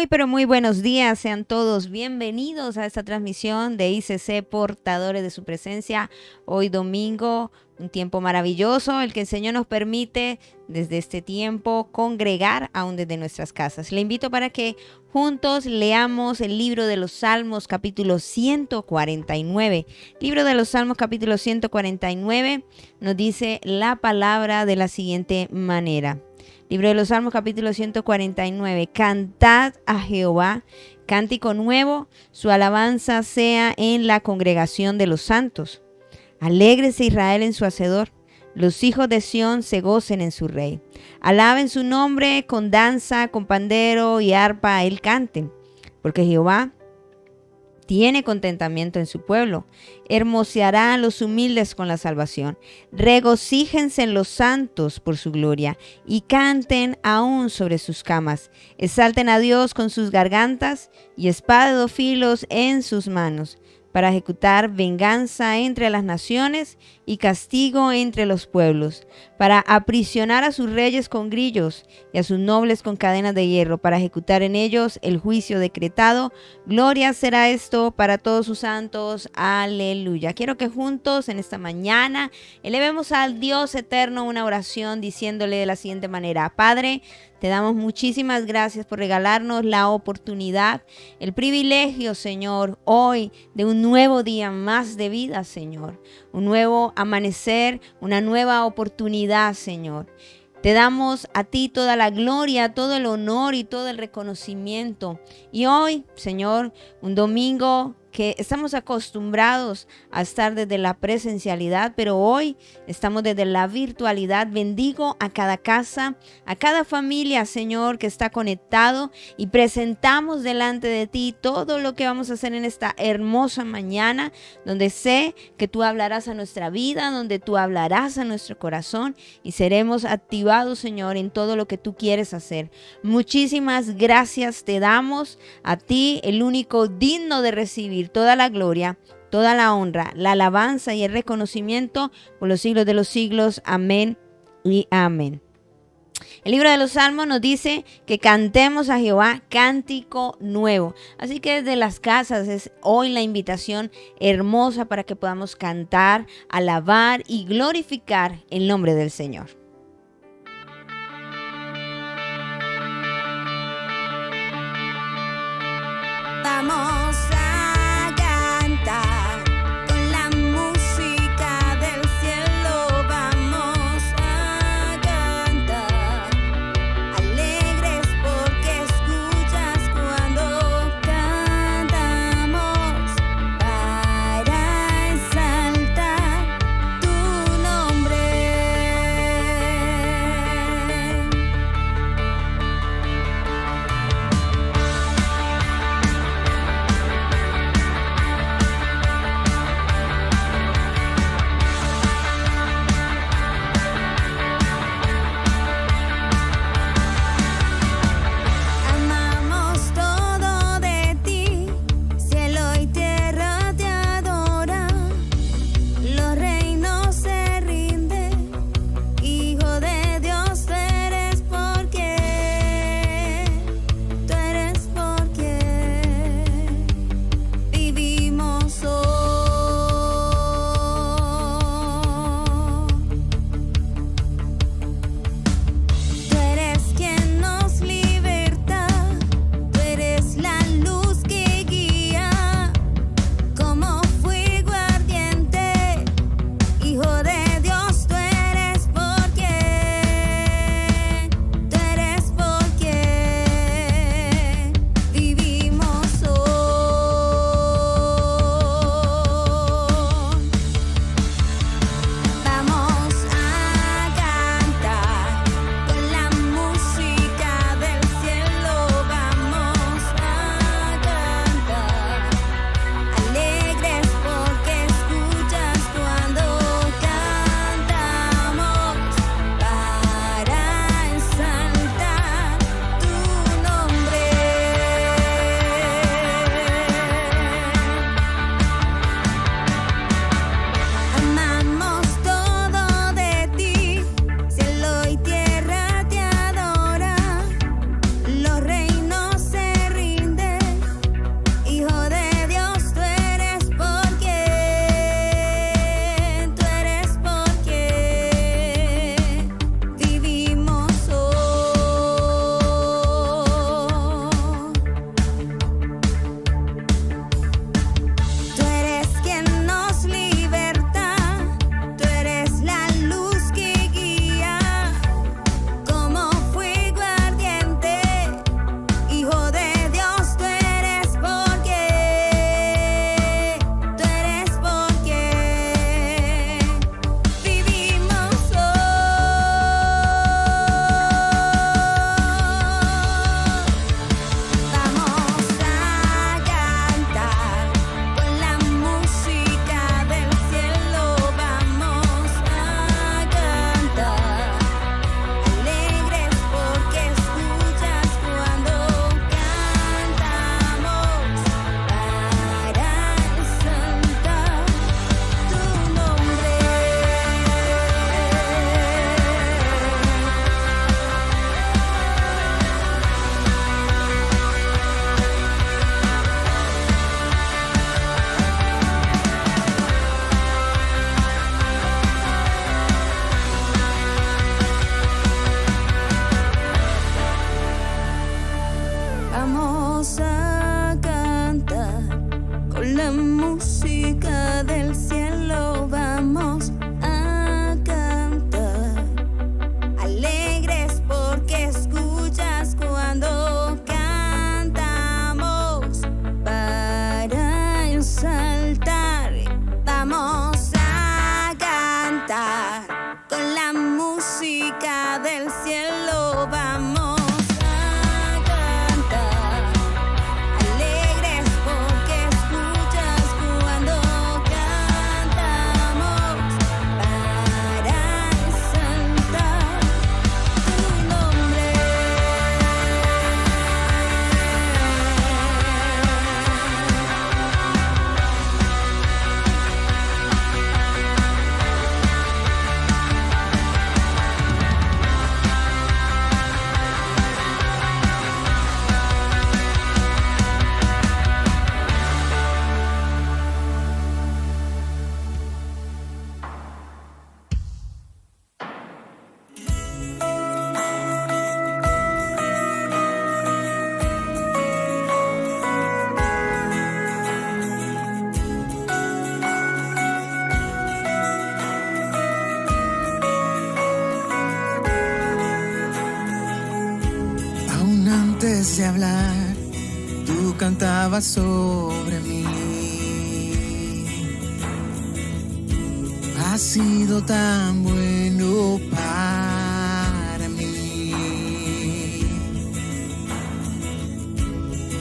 Pero muy buenos días, sean todos bienvenidos a esta transmisión de ICC Portadores de su Presencia. Hoy domingo, un tiempo maravilloso, el que el Señor nos permite desde este tiempo congregar aún desde nuestras casas. Le invito para que juntos leamos el libro de los Salmos, capítulo 149. Libro de los Salmos, capítulo 149, nos dice la palabra de la siguiente manera. Libro de los Salmos, capítulo 149. Cantad a Jehová, cántico nuevo, su alabanza sea en la congregación de los santos. Alégrese Israel en su Hacedor, los hijos de Sión se gocen en su Rey. Alaben su nombre con danza, con pandero y arpa, él canten, porque Jehová tiene contentamiento en su pueblo. Hermoseará a los humildes con la salvación. Regocíjense en los santos por su gloria y canten aún sobre sus camas. Exalten a Dios con sus gargantas y espada de dos filos en sus manos, para ejecutar venganza entre las naciones y castigo entre los pueblos, para aprisionar a sus reyes con grillos y a sus nobles con cadenas de hierro, para ejecutar en ellos el juicio decretado. Gloria será esto para todos sus santos. Aleluya. Quiero que juntos en esta mañana elevemos al Dios eterno una oración diciéndole de la siguiente manera: Padre, te damos muchísimas gracias por regalarnos la oportunidad, el privilegio, Señor, hoy de un nuevo día más de vida, Señor. Un nuevo amanecer, una nueva oportunidad, Señor. Te damos a ti toda la gloria, todo el honor y todo el reconocimiento. Y hoy, Señor, un domingo que estamos acostumbrados a estar desde la presencialidad, pero hoy estamos desde la virtualidad. Bendigo a cada casa, a cada familia, Señor, que está conectado, y presentamos delante de ti todo lo que vamos a hacer en esta hermosa mañana, donde sé que tú hablarás a nuestra vida, donde tú hablarás a nuestro corazón y seremos activados, Señor, en todo lo que tú quieres hacer. Muchísimas gracias te damos a ti, el único digno de recibir toda la gloria, toda la honra, la alabanza y el reconocimiento por los siglos de los siglos. Amén y amén. El libro de los Salmos nos dice que cantemos a Jehová cántico nuevo. Así que desde las casas es hoy la invitación hermosa para que podamos cantar, alabar y glorificar el nombre del Señor. Vamos a cantar con la música del cielo. Vamos a cantar alegres porque escuchas cuando cantamos para exaltar tu nombre. Antes de hablar, tú cantabas sobre mí. Has sido tan bueno para mí.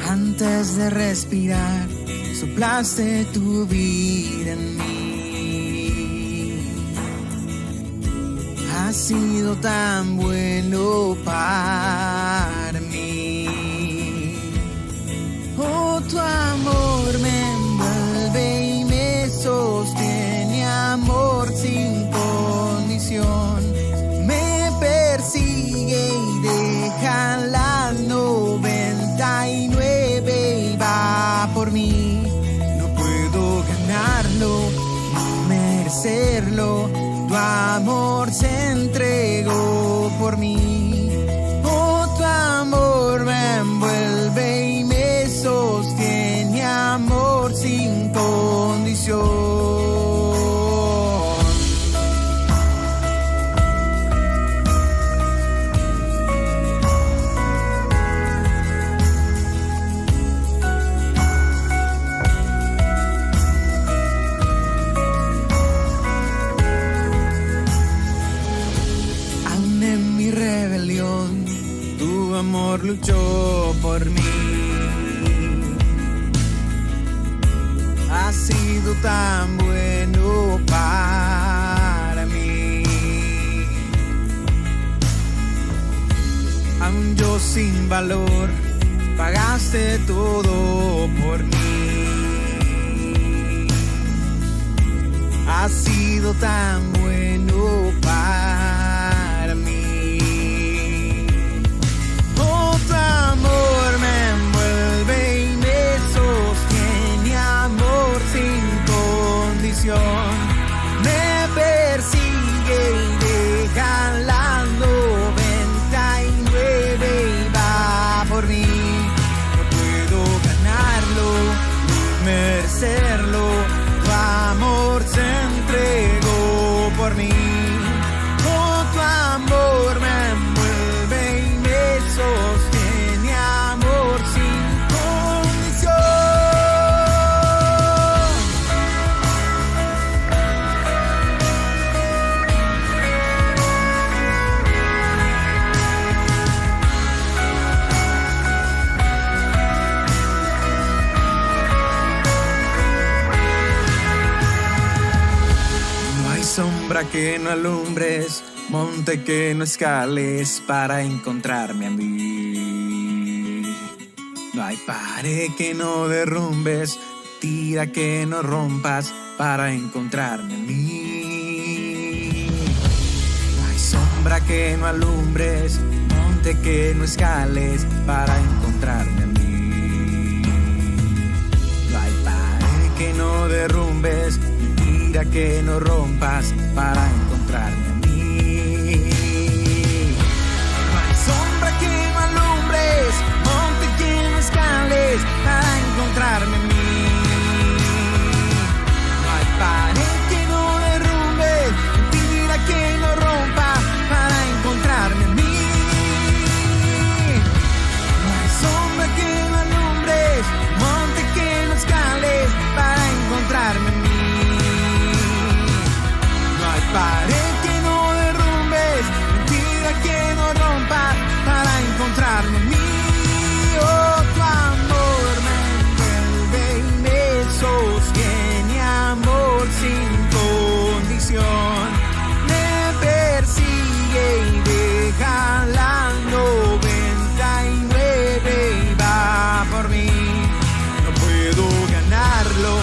Antes de respirar, soplaste tu vida en mí. Has sido tan bueno para mí. Oh, tu amor me envuelve y me sostiene, amor sin condición. Me persigue y deja la 99 y va por mí. No puedo ganarlo, no merecerlo. Tu amor se entregó por mí. Oh, tu amor me envuelve y me sostiene, amor sin condición. Aún en mi rebelión, tu amor luchó por mí. Has sido tan bueno para mí. Aún yo sin valor, pagaste todo por mí. Has sido tan bueno para mí. Oh, tu amor me envuelve y me sostiene, amor sin condición. Me persigue y deja la 99 y va por mí. No puedo ganarlo, ni merecerlo. Tu amor se entregó por mí. Oh, tu amor me envuelve y me sostiene, amor sin condición. No hay sombra que no alumbres, monte que no escales para encontrarme a mí. No hay pared que no derrumbes, tira que no rompas para encontrarme a mí. No hay sombra que no alumbres, monte que no escales para encontrarme a mí. No hay pared que no derrumbes, tira que no rompas para encontrarme a mí. No hay sombra que no alumbres, monte que no escales para encontrarme a mí. No hay pared que no derrumbes, tira que no rompa para encontrarme a mí. No hay sombra que no alumbres, monte que no escales para encontrarme a mí. No hay pared que no derrumbes, mentira que no rompa para encontrarme a mí. Oh, tu amor me envuelve y me sostiene, amor sin condición. Me persigue y deja la 99 y va por mí. No puedo ganarlo,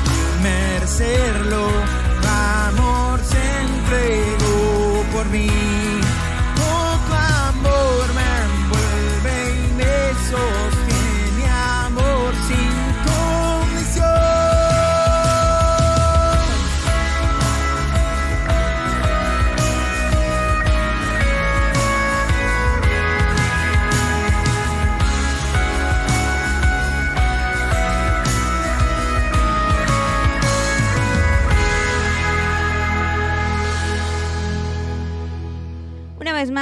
ni merecerlo. Tu amor se entregó por mí. Oh, tu amor me envuelve y me sostiene, amor sin condición.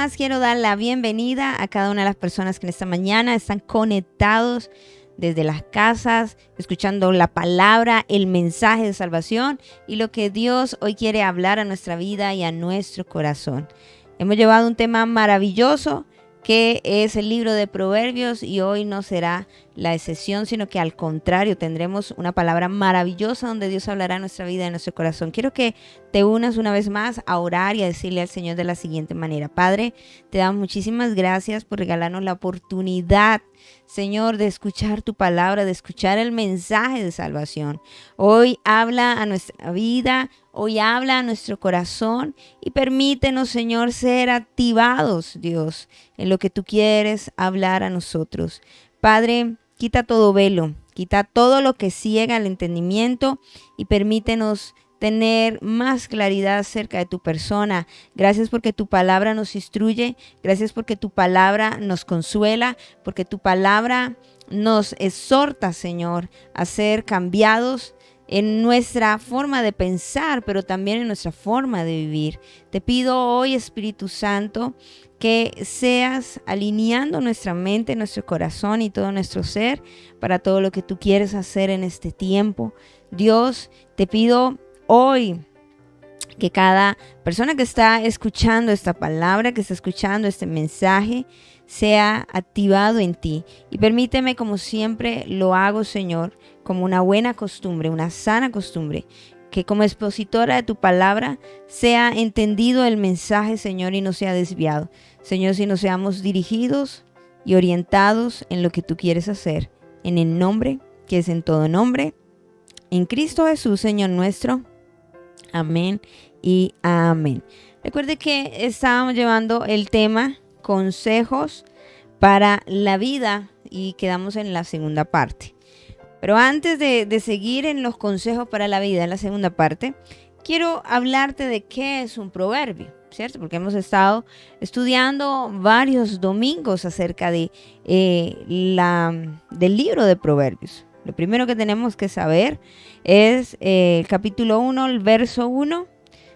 más quiero dar la bienvenida a cada una de las personas que en esta mañana están conectados desde las casas, escuchando la palabra, el mensaje de salvación y lo que Dios hoy quiere hablar a nuestra vida y a nuestro corazón. Hemos llevado un tema maravilloso que es el libro de Proverbios y hoy no será la excepción, sino que al contrario tendremos una palabra maravillosa donde Dios hablará a nuestra vida y a nuestro corazón. Quiero que te unas una vez más a orar y a decirle al Señor de la siguiente manera: Padre, te damos muchísimas gracias por regalarnos la oportunidad, Señor, de escuchar tu palabra, de escuchar el mensaje de salvación. Hoy habla a nuestra vida, hoy habla a nuestro corazón y permítenos, Señor, ser activados, Dios, en lo que tú quieres hablar a nosotros. Padre, quita todo velo, quita todo lo que ciega el entendimiento y permítenos tener más claridad acerca de tu persona. Gracias porque tu palabra nos instruye, gracias porque tu palabra nos consuela, porque tu palabra nos exhorta, Señor, a ser cambiados en nuestra forma de pensar, pero también en nuestra forma de vivir. Te pido hoy, Espíritu Santo, que seas alineando nuestra mente, nuestro corazón y todo nuestro ser para todo lo que tú quieres hacer en este tiempo. Dios, te pido hoy que cada persona que está escuchando esta palabra, que está escuchando este mensaje, sea activado en ti. Y permíteme, como siempre lo hago, Señor, como una buena costumbre, una sana costumbre, que como expositora de tu palabra sea entendido el mensaje, Señor, y no sea desviado. Señor, si nos seamos dirigidos y orientados en lo que tú quieres hacer, en el nombre que es en todo nombre, en Cristo Jesús, Señor nuestro. Amén y amén. Recuerde que estábamos llevando el tema consejos para la vida y quedamos en la segunda parte. Pero antes de seguir en los consejos para la vida, en la segunda parte, quiero hablarte de qué es un proverbio, ¿cierto? Porque hemos estado estudiando varios domingos acerca de, del libro de Proverbios. Lo primero que tenemos que saber es el capítulo 1, el verso 1.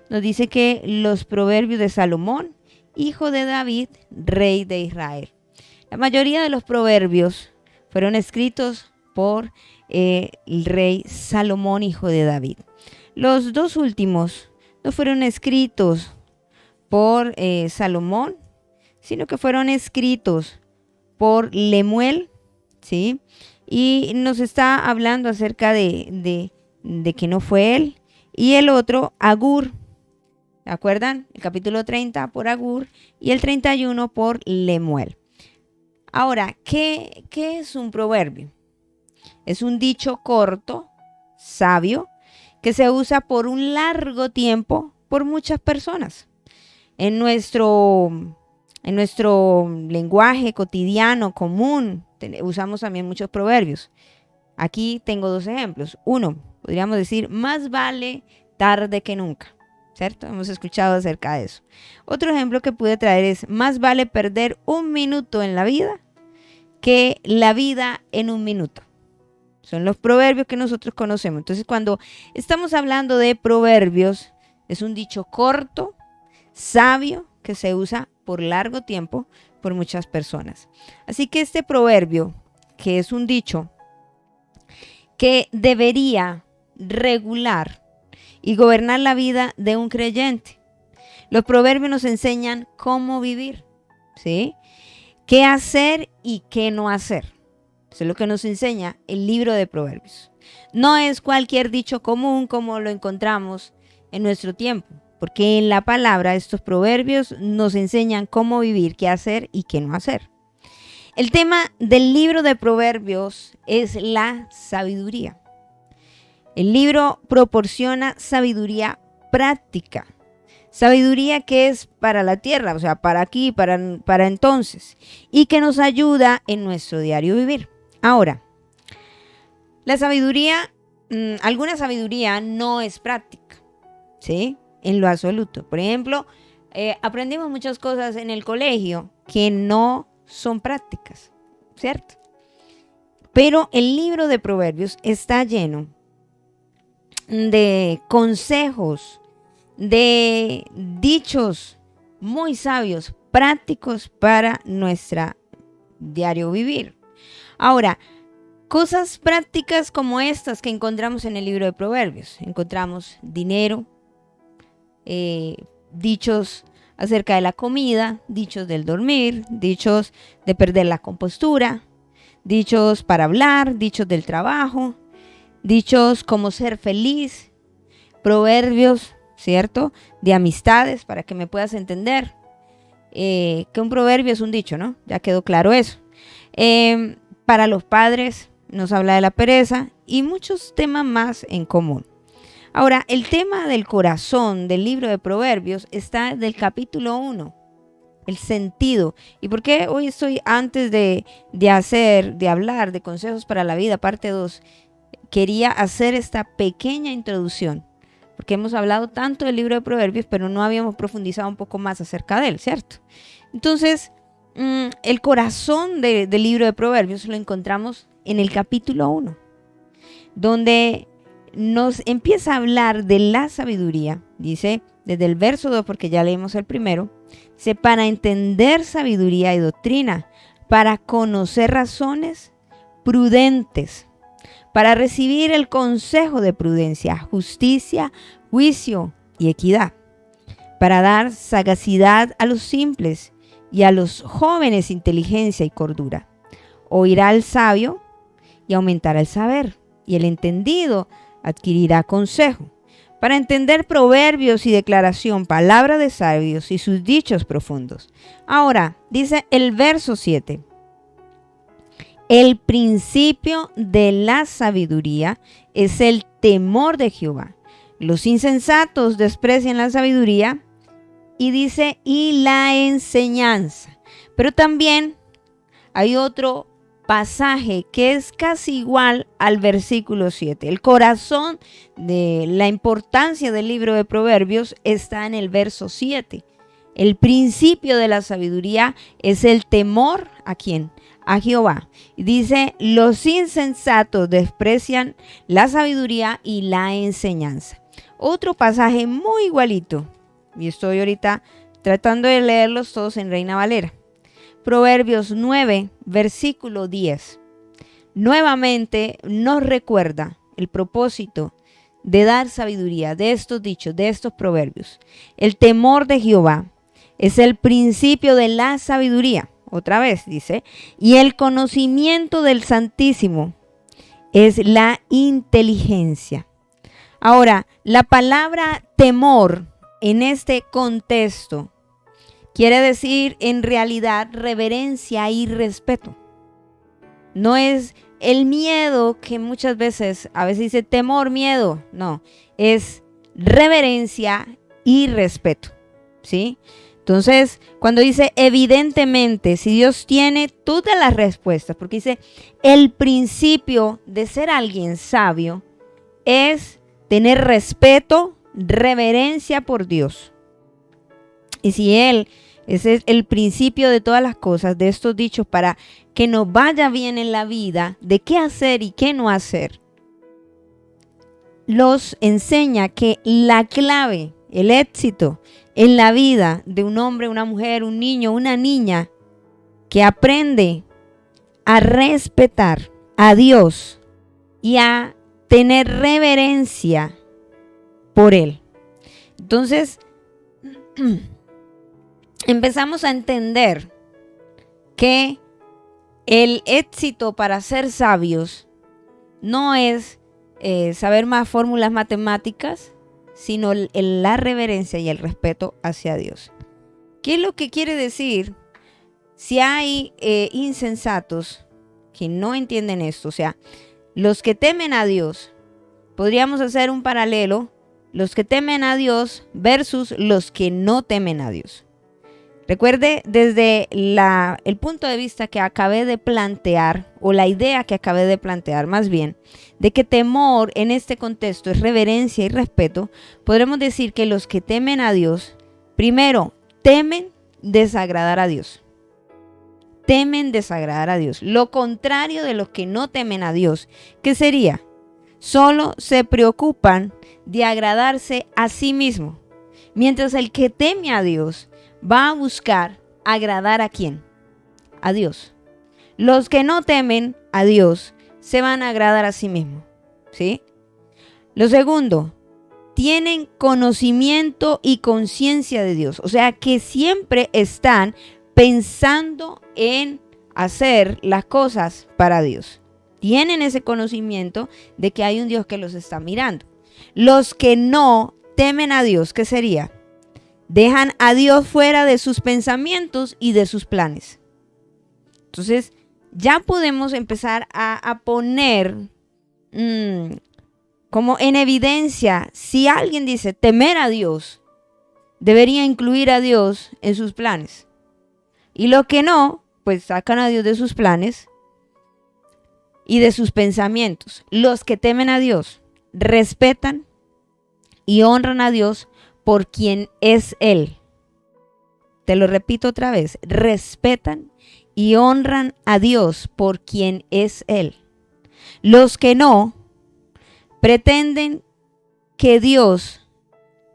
Nos dice que los proverbios de Salomón, hijo de David, rey de Israel. La mayoría de los proverbios fueron escritos por el rey Salomón, hijo de David. Los dos últimos no fueron escritos por Salomón, sino que fueron escritos por Lemuel, ¿sí? Y nos está hablando acerca de que no fue él. Y el otro, Agur. ¿Se acuerdan? El capítulo 30 por Agur y el 31 por Lemuel. Ahora, ¿qué es un proverbio? Es un dicho corto, sabio, que se usa por un largo tiempo por muchas personas. En nuestro lenguaje cotidiano, común, usamos también muchos proverbios. Aquí tengo dos ejemplos. Uno, podríamos decir, más vale tarde que nunca, ¿cierto? Hemos escuchado acerca de eso. Otro ejemplo que pude traer es, más vale perder un minuto en la vida que la vida en un minuto. Son los proverbios que nosotros conocemos. Entonces, cuando estamos hablando de proverbios, es un dicho corto, sabio, que se usa por largo tiempo por muchas personas. Así que este proverbio, que es un dicho que debería regular y gobernar la vida de un creyente. Los proverbios nos enseñan cómo vivir, ¿sí? Qué hacer y qué no hacer. Eso es lo que nos enseña el libro de Proverbios. No es cualquier dicho común como lo encontramos en nuestro tiempo, porque en la palabra estos proverbios nos enseñan cómo vivir, qué hacer y qué no hacer. El tema del libro de Proverbios es la sabiduría. El libro proporciona sabiduría práctica, sabiduría que es para la tierra, o sea, para aquí, para entonces, y que nos ayuda en nuestro diario vivir. Ahora, la sabiduría, alguna sabiduría no es práctica, ¿sí? En lo absoluto. Por ejemplo, aprendimos muchas cosas en el colegio que no son prácticas, ¿cierto? Pero el libro de Proverbios está lleno de consejos, de dichos muy sabios prácticos para nuestra diario vivir. Ahora, cosas prácticas como estas que encontramos en el libro de Proverbios. Encontramos dinero, dichos acerca de la comida, dichos del dormir, dichos de perder la compostura, dichos para hablar, dichos del trabajo, dichos como ser feliz, proverbios, ¿cierto? De amistades, para que me puedas entender. Que un proverbio es un dicho, ¿no? Ya quedó claro eso. Para los padres nos habla de la pereza y muchos temas más en común. Ahora, el tema del corazón del libro de Proverbios está del capítulo 1, el sentido. ¿Y por qué hoy estoy, antes de hablar de consejos para la vida, parte 2, quería hacer esta pequeña introducción? Porque hemos hablado tanto del libro de Proverbios, pero no habíamos profundizado un poco más acerca de él, ¿cierto? Entonces, el corazón del libro de Proverbios lo encontramos en el capítulo 1, donde nos empieza a hablar de la sabiduría. Dice, desde el verso 2, porque ya leímos el primero, dice, para entender sabiduría y doctrina, para conocer razones prudentes, para recibir el consejo de prudencia, justicia, juicio y equidad, para dar sagacidad a los simples y a los jóvenes inteligencia y cordura. Oirá al sabio y aumentará el saber, y el entendido adquirirá consejo, para entender proverbios y declaración, palabra de sabios y sus dichos profundos. Ahora, dice el verso 7, el principio de la sabiduría es el temor de Jehová. Los insensatos desprecian la sabiduría, y dice, y la enseñanza. Pero también hay otro pasaje que es casi igual al versículo 7. El corazón de la importancia del libro de Proverbios está en el verso 7. El principio de la sabiduría es el temor, ¿a quién? A Jehová. Y dice, los insensatos desprecian la sabiduría y la enseñanza. Otro pasaje muy igualito, y estoy ahorita tratando de leerlos todos en Reina Valera. Proverbios 9, versículo 10. Nuevamente nos recuerda el propósito de dar sabiduría, de estos dichos, de estos proverbios. El temor de Jehová es el principio de la sabiduría. Otra vez dice, y el conocimiento del Santísimo es la inteligencia. Ahora, la palabra temor en este contexto quiere decir en realidad reverencia y respeto. No es el miedo que muchas veces, a veces dice temor, miedo. No, es reverencia y respeto, ¿sí? Entonces, cuando dice evidentemente, si Dios tiene todas las respuestas, porque dice el principio de ser alguien sabio es tener respeto, reverencia por Dios. Y si Él ese es el principio de todas las cosas, de estos dichos, para que nos vaya bien en la vida, de qué hacer y qué no hacer, los enseña que la clave, el éxito en la vida de un hombre, una mujer, un niño, una niña, que aprende a respetar a Dios y a tener reverencia por Él. Entonces, empezamos a entender que el éxito para ser sabios no es saber más fórmulas matemáticas, sino la reverencia y el respeto hacia Dios. ¿Qué es lo que quiere decir? Si hay insensatos que no entienden esto, o sea, los que temen a Dios, podríamos hacer un paralelo, los que temen a Dios versus los que no temen a Dios. Recuerde, desde el punto de vista que acabé de plantear, o la idea que acabé de plantear más bien, de que temor en este contexto es reverencia y respeto, podremos decir que los que temen a Dios, primero, temen desagradar a Dios. Temen desagradar a Dios. Lo contrario de los que no temen a Dios, ¿qué sería? Solo se preocupan de agradarse a sí mismo. Mientras el que teme a Dios va a buscar agradar ¿a quién? A Dios. Los que no temen a Dios se van a agradar a sí mismos, ¿sí? Lo segundo, tienen conocimiento y conciencia de Dios. O sea, que siempre están pensando en hacer las cosas para Dios. Tienen ese conocimiento de que hay un Dios que los está mirando. Los que no temen a Dios, ¿qué sería? Dejan a Dios fuera de sus pensamientos y de sus planes. Entonces, ya podemos empezar a poner como en evidencia, si alguien dice temer a Dios, debería incluir a Dios en sus planes. Y lo que no, pues sacan a Dios de sus planes y de sus pensamientos. Los que temen a Dios respetan y honran a Dios por quien es Él. Te lo repito otra vez, respetan y honran a Dios por quien es Él. Los que no pretenden que Dios,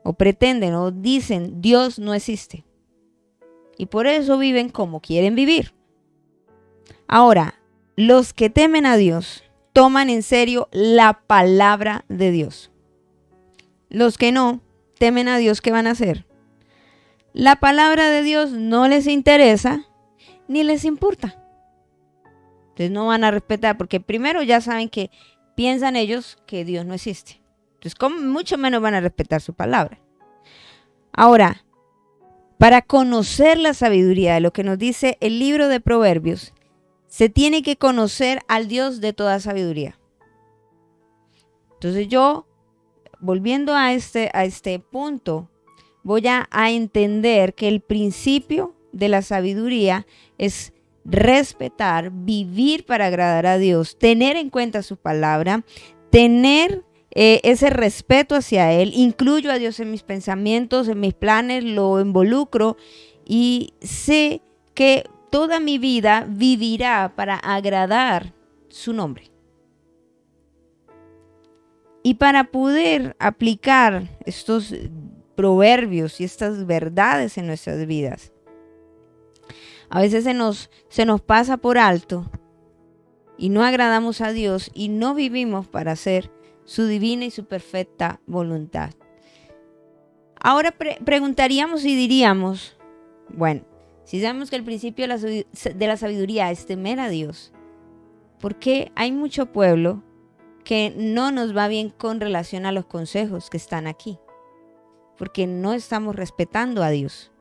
o pretenden o dicen Dios no existe. Y por eso viven como quieren vivir. Ahora, los que temen a Dios toman en serio la palabra de Dios. Los que no temen a Dios, ¿qué van a hacer? La palabra de Dios no les interesa ni les importa. Entonces no van a respetar, porque primero ya saben que piensan ellos que Dios no existe. Entonces mucho menos van a respetar su palabra. Ahora, para conocer la sabiduría de lo que nos dice el libro de Proverbios, se tiene que conocer al Dios de toda sabiduría. Entonces yo, volviendo a este punto, voy a entender que el principio de la sabiduría es respetar, vivir para agradar a Dios, tener en cuenta su palabra, tener ese respeto hacia Él. Incluyo a Dios en mis pensamientos, en mis planes, lo involucro y sé que toda mi vida vivirá para agradar su nombre. Y para poder aplicar estos proverbios y estas verdades en nuestras vidas, a veces se nos pasa por alto y no agradamos a Dios y no vivimos para hacer su divina y su perfecta voluntad. Ahora preguntaríamos y diríamos, bueno, si sabemos que el principio de la sabiduría es temer a Dios, ¿por qué hay mucho pueblo que no nos va bien con relación a los consejos que están aquí? Porque no estamos respetando a Dios,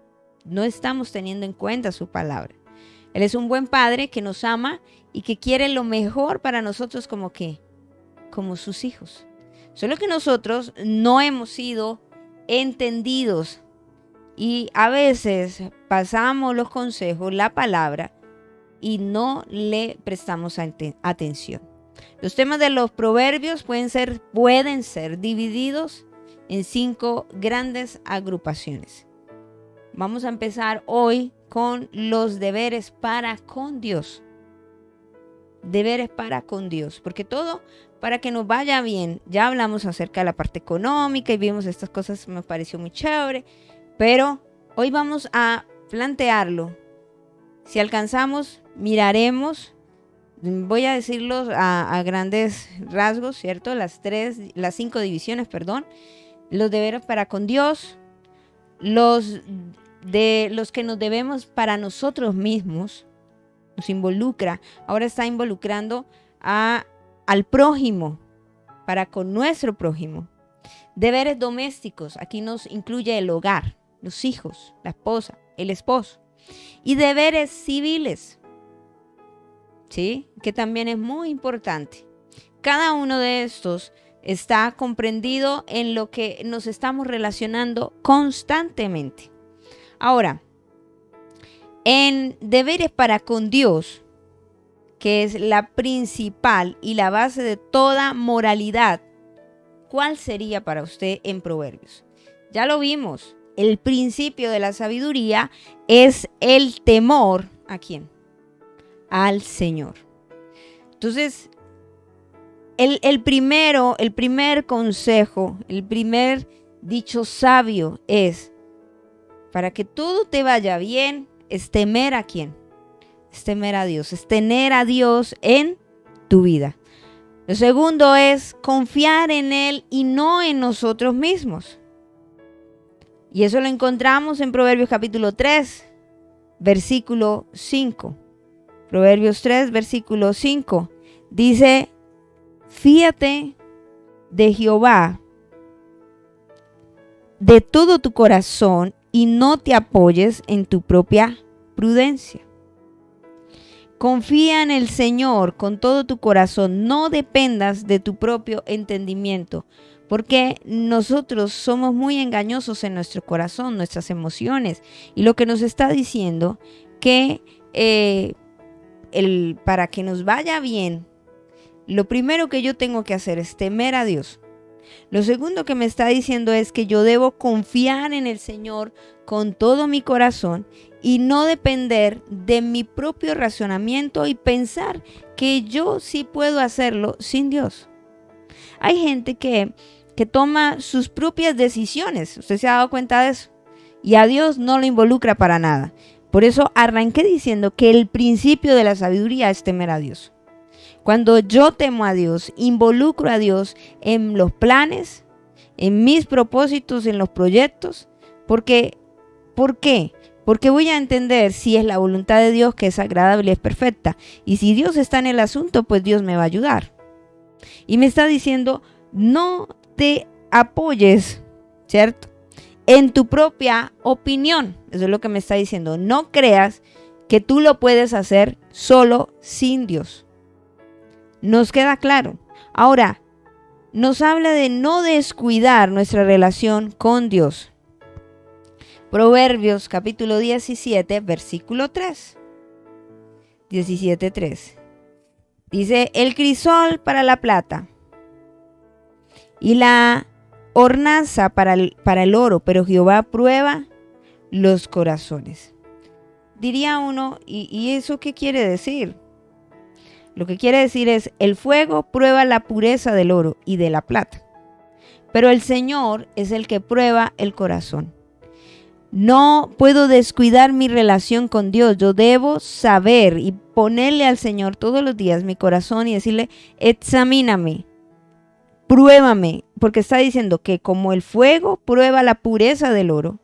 no estamos teniendo en cuenta su palabra. Él es un buen padre que nos ama y que quiere lo mejor para nosotros como sus hijos. Solo que nosotros no hemos sido entendidos y a veces pasamos los consejos, la palabra, y no le prestamos atención. Los temas de los proverbios pueden ser divididos en 5 grandes agrupaciones. Vamos a empezar hoy con los deberes para con Dios. Deberes para con Dios, porque todo para que nos vaya bien. Ya hablamos acerca de la parte económica y vimos estas cosas, me pareció muy chévere, pero hoy vamos a plantearlo. Si alcanzamos, miraremos, voy a decirlos a grandes rasgos, ¿cierto? Las 5 divisiones, perdón. Los deberes para con Dios, los que nos debemos para nosotros mismos, nos involucra, ahora está involucrando al prójimo, para con nuestro prójimo. Deberes domésticos, aquí nos incluye el hogar, los hijos, la esposa, el esposo. Y deberes civiles, ¿sí? Que también es muy importante. Cada uno de estos está comprendido en lo que nos estamos relacionando constantemente. Ahora, en deberes para con Dios, que es la principal y la base de toda moralidad, ¿cuál sería para usted en Proverbios? Ya lo vimos, el principio de la sabiduría es el temor, ¿a quién? Al Señor. Entonces, el primer consejo, el primer dicho sabio es, para que todo te vaya bien, es temer a quién. Es temer a Dios, es tener a Dios en tu vida. Lo segundo es confiar en Él y no en nosotros mismos. Y eso lo encontramos en Proverbios capítulo 3, versículo 5. Proverbios 3, versículo 5. Dice, fíate de Jehová de todo tu corazón y no te apoyes en tu propia prudencia. Confía en el Señor con todo tu corazón, no dependas de tu propio entendimiento, porque nosotros somos muy engañosos en nuestro corazón, nuestras emociones, y lo que nos está diciendo que para que nos vaya bien, lo primero que yo tengo que hacer es temer a Dios. Lo segundo que me está diciendo es que yo debo confiar en el Señor con todo mi corazón y no depender de mi propio razonamiento y pensar que yo sí puedo hacerlo sin Dios. Hay gente que toma sus propias decisiones. ¿Usted se ha dado cuenta de eso? Y a Dios no lo involucra para nada. Por eso arranqué diciendo que el principio de la sabiduría es temer a Dios. Cuando yo temo a Dios, involucro a Dios en los planes, en mis propósitos, en los proyectos. ¿Por qué? Porque voy a entender si es la voluntad de Dios que es agradable y es perfecta. Y si Dios está en el asunto, pues Dios me va a ayudar. Y me está diciendo, no te apoyes, ¿cierto?, en tu propia opinión. Eso es lo que me está diciendo. No creas que tú lo puedes hacer solo sin Dios. Nos queda claro. Ahora, nos habla de no descuidar nuestra relación con Dios. Proverbios capítulo 17, versículo 3. 17:3. Dice, el crisol para la plata y la hornaza para el oro, pero Jehová prueba los corazones. Diría uno, ¿y eso qué quiere decir? Lo que quiere decir es, el fuego prueba la pureza del oro y de la plata, pero el Señor es el que prueba el corazón. No puedo descuidar mi relación con Dios. Yo debo saber y ponerle al Señor todos los días mi corazón y decirle, examíname, pruébame, porque está diciendo que como el fuego prueba la pureza del oro,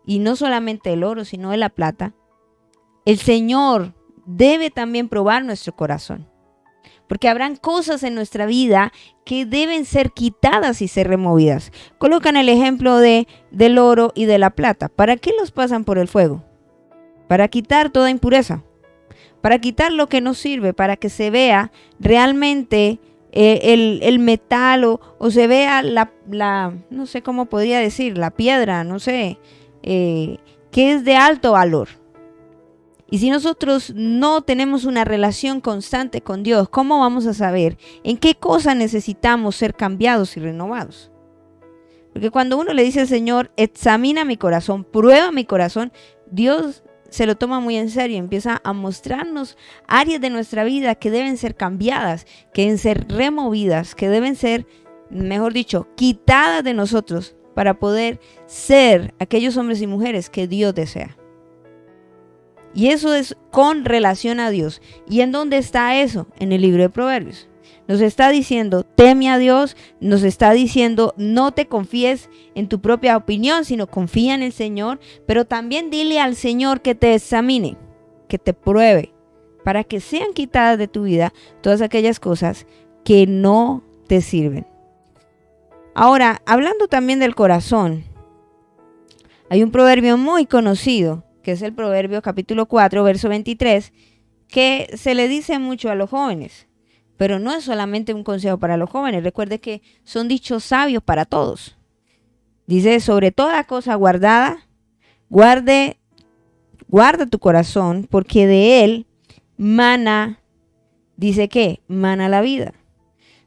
y no solamente el oro, sino de la plata, el Señor debe también probar nuestro corazón. Porque habrán cosas en nuestra vida que deben ser quitadas y ser removidas. Colocan el ejemplo del oro y de la plata. ¿Para qué los pasan por el fuego? Para quitar toda impureza. Para quitar lo que no sirve, para que se vea realmente el metal o se vea no sé cómo podría decir, la piedra, no sé, que es de alto valor. Y si nosotros no tenemos una relación constante con Dios, ¿cómo vamos a saber en qué cosa necesitamos ser cambiados y renovados? Porque cuando uno le dice al Señor, examina mi corazón, prueba mi corazón, Dios se lo toma muy en serio, empieza a mostrarnos áreas de nuestra vida que deben ser cambiadas, que deben ser removidas, que deben ser, mejor dicho, quitadas de nosotros para poder ser aquellos hombres y mujeres que Dios desea. Y eso es con relación a Dios. ¿Y en dónde está eso? En el libro de Proverbios. Nos está diciendo, teme a Dios, nos está diciendo, no te confíes en tu propia opinión, sino confía en el Señor, pero también dile al Señor que te examine, que te pruebe, para que sean quitadas de tu vida todas aquellas cosas que no te sirven. Ahora, hablando también del corazón, hay un proverbio muy conocido, que es el Proverbio capítulo 4, verso 23, que se le dice mucho a los jóvenes, pero no es solamente un consejo para los jóvenes. Recuerde que son dichos sabios para todos. Dice, sobre toda cosa guardada, guarda tu corazón, porque de él mana, dice que mana la vida.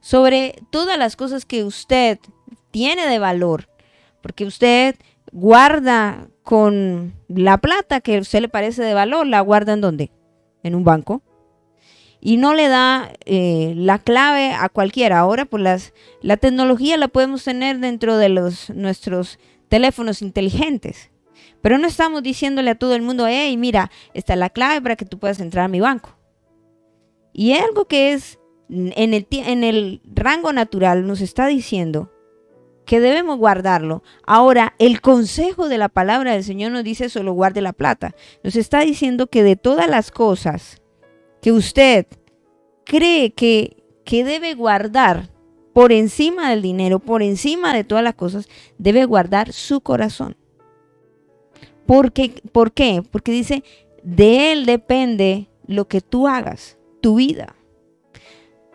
Sobre todas las cosas que usted tiene de valor, porque usted guarda con la plata que a usted le parece de valor, la guarda ¿en dónde? En un banco. Y no le da la clave a cualquiera. Ahora pues la tecnología la podemos tener dentro de nuestros teléfonos inteligentes. Pero no estamos diciéndole a todo el mundo, hey, mira, esta es la clave para que tú puedas entrar a mi banco. Y es algo que es en el rango natural, nos está diciendo que debemos guardarlo. Ahora, el consejo de la palabra del Señor nos dice solo guarde la plata. Nos está diciendo que de todas las cosas que usted cree que debe guardar por encima del dinero, por encima de todas las cosas, debe guardar su corazón. ¿Por qué? Porque dice, de él depende lo que tú hagas, tu vida.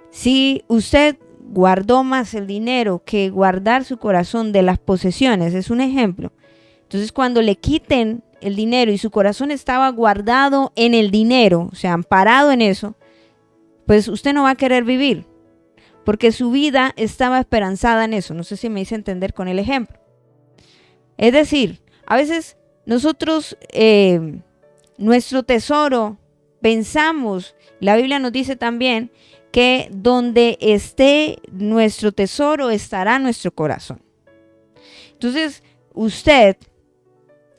Si usted guardó más el dinero que guardar su corazón de las posesiones, es un ejemplo. Entonces, cuando le quiten el dinero y su corazón estaba guardado en el dinero, o sea, amparado en eso, pues usted no va a querer vivir, porque su vida estaba esperanzada en eso. No sé si me hice entender con el ejemplo. Es decir, a veces nosotros, nuestro tesoro, pensamos, la Biblia nos dice también que donde esté nuestro tesoro estará nuestro corazón. Entonces, usted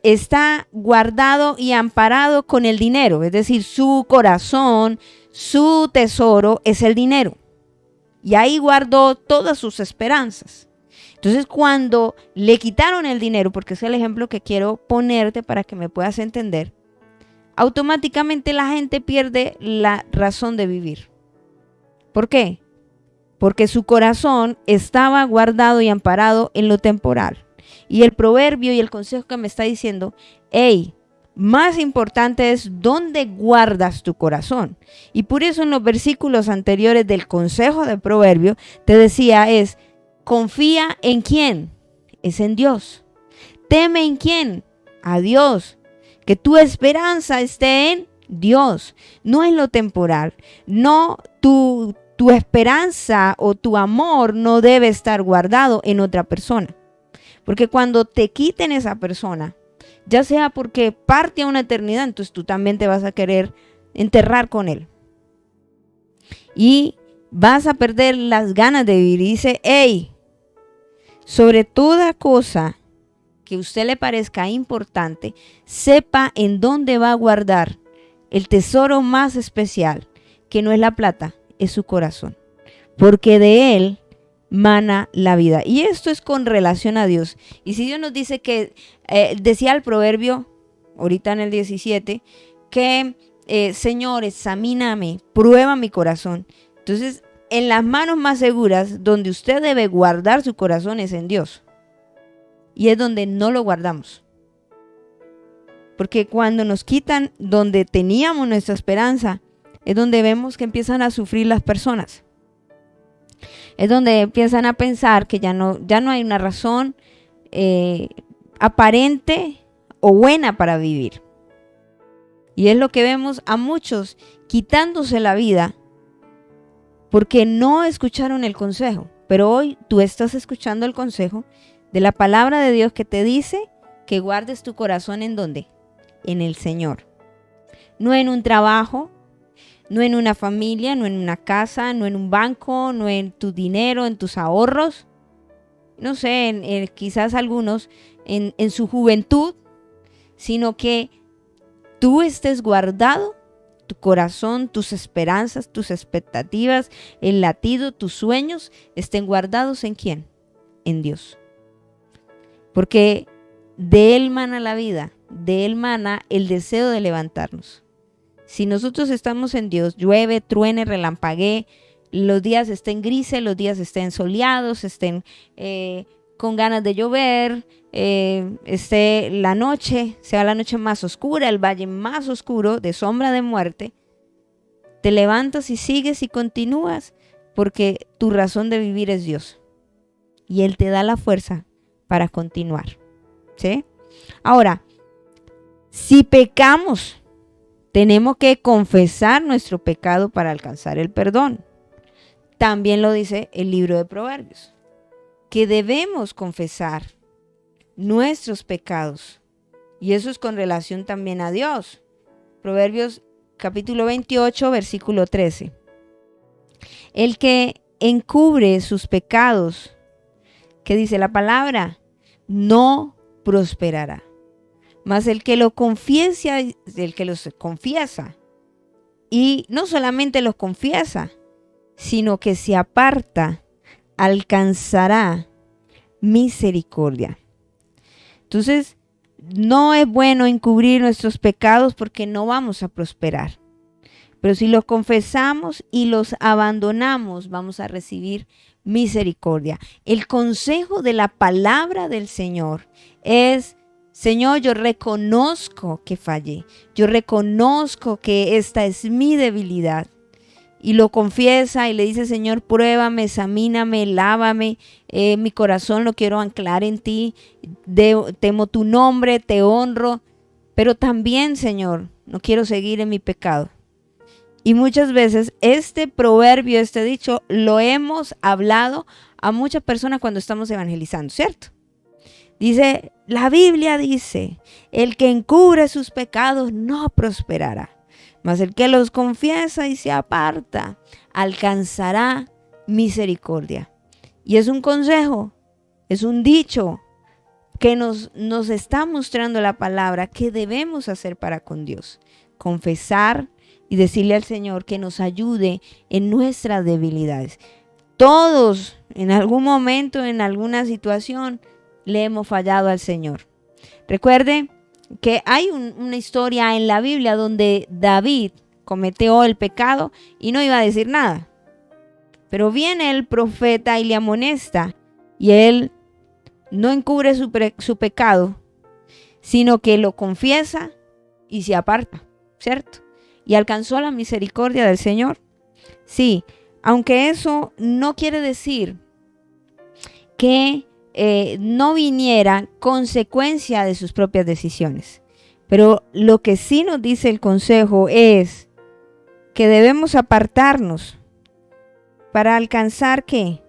está guardado y amparado con el dinero, es decir, su corazón, su tesoro es el dinero. Y ahí guardó todas sus esperanzas. Entonces, cuando le quitaron el dinero, porque es el ejemplo que quiero ponerte para que me puedas entender, automáticamente la gente pierde la razón de vivir. ¿Por qué? Porque su corazón estaba guardado y amparado en lo temporal. Y el proverbio y el consejo que me está diciendo, hey, más importante es dónde guardas tu corazón. Y por eso en los versículos anteriores del consejo de proverbio te decía es, confía en quién, es en Dios. Teme en quién, a Dios. Que tu esperanza esté en Dios, no en lo temporal. No, tu esperanza o tu amor no debe estar guardado en otra persona. Porque cuando te quiten esa persona, ya sea porque parte a una eternidad, entonces tú también te vas a querer enterrar con él. Y vas a perder las ganas de vivir. Y dice, hey, sobre toda cosa que a usted le parezca importante, sepa en dónde va a guardar el tesoro más especial, que no es la plata, es su corazón. Porque de él mana la vida. Y esto es con relación a Dios. Y si Dios nos dice que, decía el proverbio, ahorita en el 17, que Señor, examíname, prueba mi corazón. Entonces, en las manos más seguras, donde usted debe guardar su corazón es en Dios. Y es donde no lo guardamos. Porque cuando nos quitan donde teníamos nuestra esperanza, es donde vemos que empiezan a sufrir las personas. Es donde empiezan a pensar que ya no hay una razón aparente o buena para vivir. Y es lo que vemos a muchos quitándose la vida porque no escucharon el consejo. Pero hoy tú estás escuchando el consejo de la palabra de Dios que te dice que guardes tu corazón ¿en dónde? En el Señor. No en un trabajo, no en una familia, no en una casa, no en un banco, no en tu dinero, en tus ahorros. No sé, quizás algunos en su juventud, sino que tú estés guardado, tu corazón, tus esperanzas, tus expectativas, el latido, tus sueños, estén guardados ¿en quién? En Dios. Porque de Él mana la vida, de Él mana el deseo de levantarnos. Si nosotros estamos en Dios, llueve, truene, relampaguee, los días estén grises, los días estén soleados, estén con ganas de llover, esté la noche, sea la noche más oscura, el valle más oscuro de sombra de muerte, te levantas y sigues y continúas porque tu razón de vivir es Dios. Y Él te da la fuerza para continuar. ¿Sí? Ahora, si pecamos, tenemos que confesar nuestro pecado para alcanzar el perdón. También lo dice el libro de Proverbios, que debemos confesar nuestros pecados. Y eso es con relación también a Dios. Proverbios capítulo 28, versículo 13. El que encubre sus pecados, que dice la palabra, no prosperará. Mas el que lo confiesa, el que los confiesa, y no solamente los confiesa, sino que se aparta, alcanzará misericordia. Entonces, no es bueno encubrir nuestros pecados porque no vamos a prosperar. Pero si los confesamos y los abandonamos, vamos a recibir misericordia. El consejo de la palabra del Señor es: Señor, yo reconozco que fallé. Yo reconozco que esta es mi debilidad. Y lo confiesa y le dice: Señor, pruébame, examíname, lávame. Mi corazón lo quiero anclar en ti. Temo tu nombre, te honro. Pero también, Señor, no quiero seguir en mi pecado. Y muchas veces este proverbio, este dicho, lo hemos hablado a muchas personas cuando estamos evangelizando, ¿cierto? Dice, la Biblia dice, el que encubre sus pecados no prosperará, mas el que los confiesa y se aparta alcanzará misericordia. Y es un consejo, es un dicho que nos está mostrando la palabra que debemos hacer para con Dios. Confesar y decirle al Señor que nos ayude en nuestras debilidades. Todos en algún momento, en alguna situación, le hemos fallado al Señor. Recuerde que hay una historia en la Biblia donde David cometió el pecado y no iba a decir nada. Pero viene el profeta y le amonesta y él no encubre su pecado, sino que lo confiesa y se aparta, ¿cierto? Y alcanzó la misericordia del Señor. Sí, aunque eso no quiere decir que no viniera consecuencia de sus propias decisiones. Pero lo que sí nos dice el consejo es que debemos apartarnos para alcanzar ¿qué?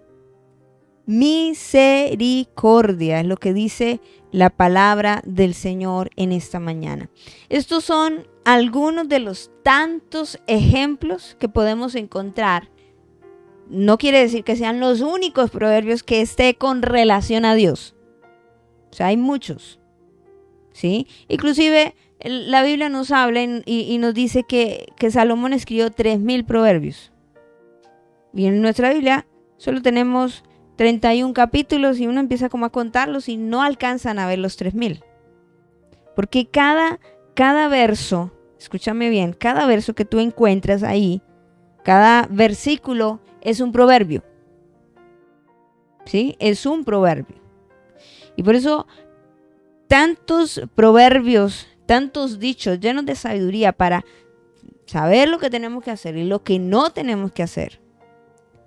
Misericordia, es lo que dice la palabra del Señor en esta mañana. Estos son algunos de los tantos ejemplos que podemos encontrar. No quiere decir que sean los únicos proverbios que esté con relación a Dios. O sea, hay muchos, ¿sí? Inclusive la Biblia nos habla y nos dice que Salomón escribió 3,000 proverbios. Y en nuestra Biblia solo tenemos 31 capítulos y uno empieza como a contarlos y no alcanzan a ver los 3,000. Porque cada verso, escúchame bien, cada verso que tú encuentras ahí, cada versículo es un proverbio. ¿Sí? Es un proverbio. Y por eso tantos proverbios, tantos dichos llenos de sabiduría para saber lo que tenemos que hacer y lo que no tenemos que hacer.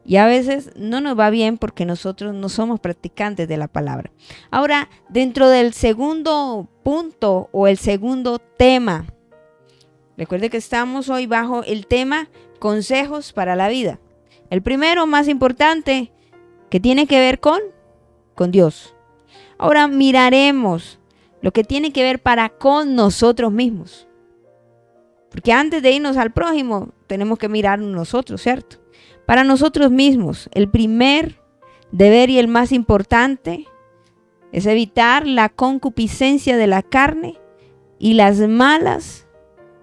Y a veces no nos va bien porque nosotros no somos practicantes de la palabra. Ahora, dentro del segundo punto o el segundo tema, recuerde que estamos hoy bajo el tema consejos para la vida. El primero, más importante, que tiene que ver con Dios. Ahora miraremos lo que tiene que ver para con nosotros mismos. Porque antes de irnos al prójimo, tenemos que mirar nosotros, ¿cierto? Para nosotros mismos, el primer deber y el más importante es evitar la concupiscencia de la carne y las malas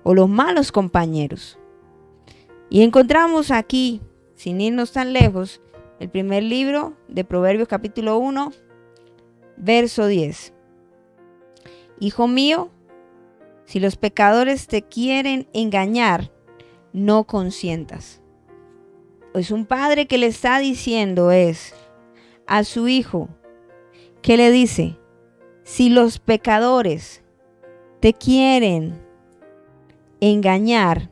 o los malos compañeros. Y encontramos aquí, sin irnos tan lejos, el primer libro de Proverbios capítulo 1, verso 10. Hijo mío, si los pecadores te quieren engañar, no consientas. Es un padre que le está diciendo a su hijo, que le dice, si los pecadores te quieren engañar,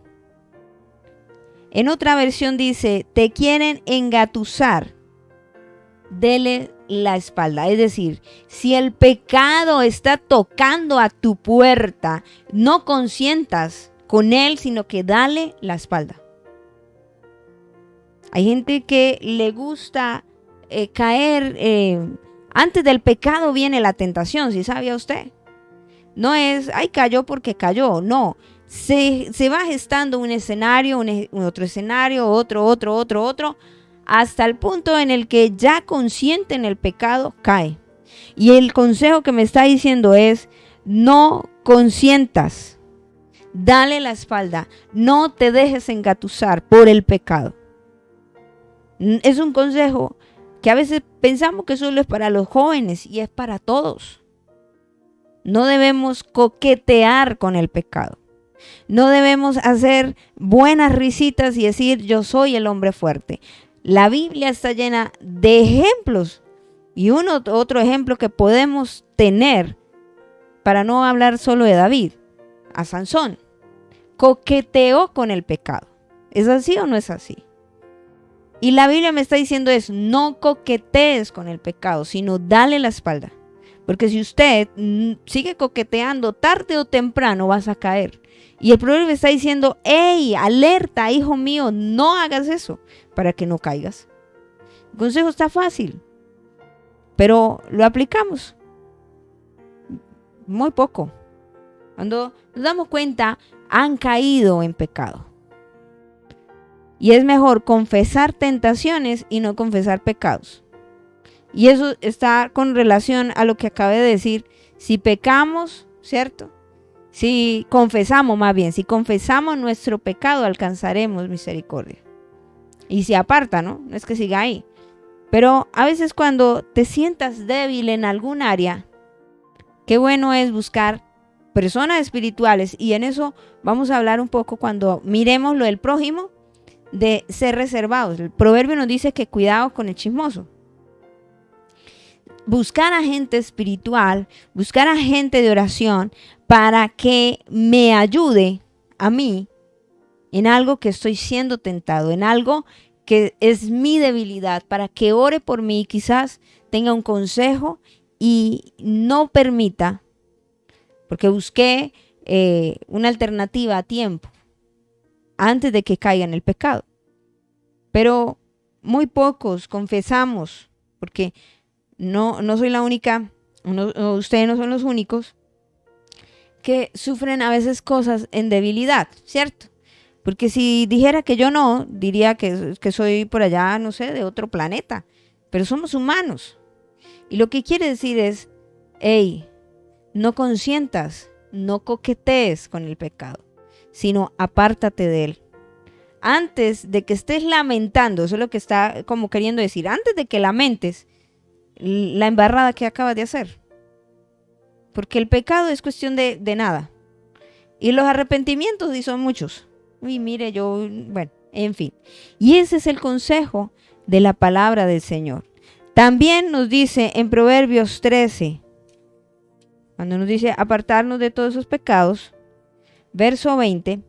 en otra versión dice, te quieren engatusar, dele la espalda. Es decir, si el pecado está tocando a tu puerta, no consientas con él, sino que dale la espalda. Hay gente que le gusta caer, antes del pecado viene la tentación, ¿sí sabía usted? No es, ay, cayó porque cayó, no. Se va gestando un escenario, otro escenario, otro, hasta el punto en el que ya consciente en el pecado cae. Y el consejo que me está diciendo es, no consientas, dale la espalda, no te dejes engatusar por el pecado. Es un consejo que a veces pensamos que solo es para los jóvenes y es para todos. No debemos coquetear con el pecado. No debemos hacer buenas risitas y decir yo soy el hombre fuerte. La Biblia está llena de ejemplos y otro ejemplo que podemos tener, para no hablar solo de David, a Sansón. Coqueteó con el pecado. ¿Es así o no es así? Y la Biblia me está diciendo es, no coquetees con el pecado, sino dale la espalda. Porque si usted sigue coqueteando, tarde o temprano vas a caer. Y el proverbio está diciendo, hey, alerta, hijo mío, no hagas eso para que no caigas. El consejo está fácil, pero lo aplicamos muy poco. Cuando nos damos cuenta, han caído en pecado. Y es mejor confesar tentaciones y no confesar pecados. Y eso está con relación a lo que acabé de decir. Si pecamos, ¿cierto? Si confesamos nuestro pecado, alcanzaremos misericordia. Y se aparta, ¿no? No es que siga ahí. Pero a veces cuando te sientas débil en algún área, qué bueno es buscar personas espirituales. Y en eso vamos a hablar un poco cuando miremos lo del prójimo, de ser reservados. El proverbio nos dice que cuidado con el chismoso. Buscar a gente espiritual, buscar a gente de oración para que me ayude a mí en algo que estoy siendo tentado, en algo que es mi debilidad, para que ore por mí y quizás tenga un consejo y no permita, porque busqué una alternativa a tiempo antes de que caiga en el pecado. Pero muy pocos confesamos, porque no soy la única, ustedes no son los únicos que sufren a veces cosas en debilidad, ¿cierto? Porque si dijera que yo no, diría que soy por allá, no sé, de otro planeta. Pero somos humanos. Y lo que quiere decir es, hey, no consientas, no coquetees con el pecado, sino apártate de él. Antes de que estés lamentando, eso es lo que está como queriendo decir, antes de que lamentes la embarrada que acabas de hacer. Porque el pecado es cuestión de nada. Y los arrepentimientos, y son muchos. Uy, mire, bueno, en fin. Y ese es el consejo de la palabra del Señor. También nos dice en Proverbios 13, cuando nos dice apartarnos de todos esos pecados, verso 20,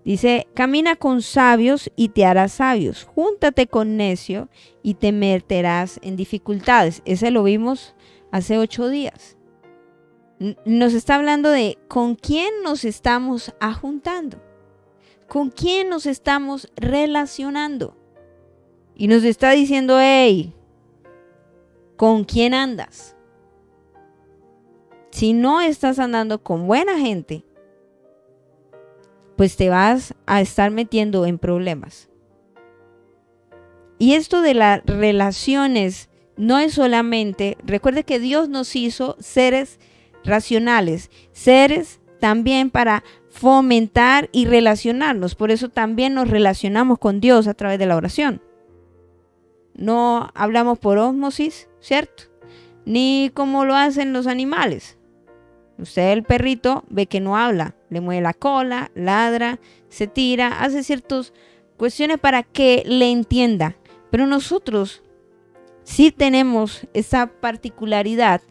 dice, camina con sabios y te harás sabios, júntate con necio y te meterás en dificultades. Ese lo vimos hace 8 días. Nos está hablando de con quién nos estamos ajuntando, con quién nos estamos relacionando. Y nos está diciendo, hey, ¿con quién andas? Si no estás andando con buena gente, pues te vas a estar metiendo en problemas. Y esto de las relaciones no es solamente, recuerde que Dios nos hizo seres racionales, seres también para fomentar y relacionarnos. Por eso también nos relacionamos con Dios a través de la oración. No hablamos por ósmosis, ¿cierto? Ni como lo hacen los animales. Usted, el perrito, ve que no habla, le mueve la cola, ladra, se tira, hace ciertas cuestiones para que le entienda. Pero nosotros sí tenemos esa particularidad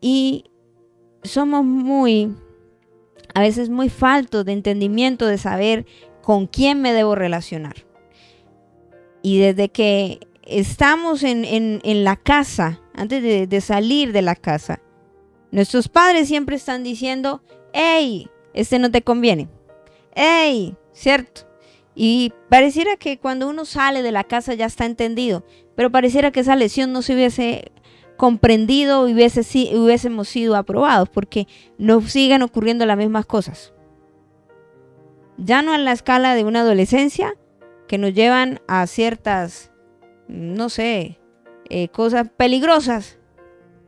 y somos a veces muy faltos de entendimiento de saber con quién me debo relacionar. Y desde que estamos en la casa, antes de salir de la casa, nuestros padres siempre están diciendo, hey, este no te conviene. Hey, ¿cierto? Y pareciera que cuando uno sale de la casa ya está entendido, pero pareciera que esa lección no se hubiese comprendido, hubiésemos sido aprobados, porque nos siguen ocurriendo las mismas cosas. Ya no en la escala de una adolescencia, que nos llevan a ciertas, no sé, cosas peligrosas,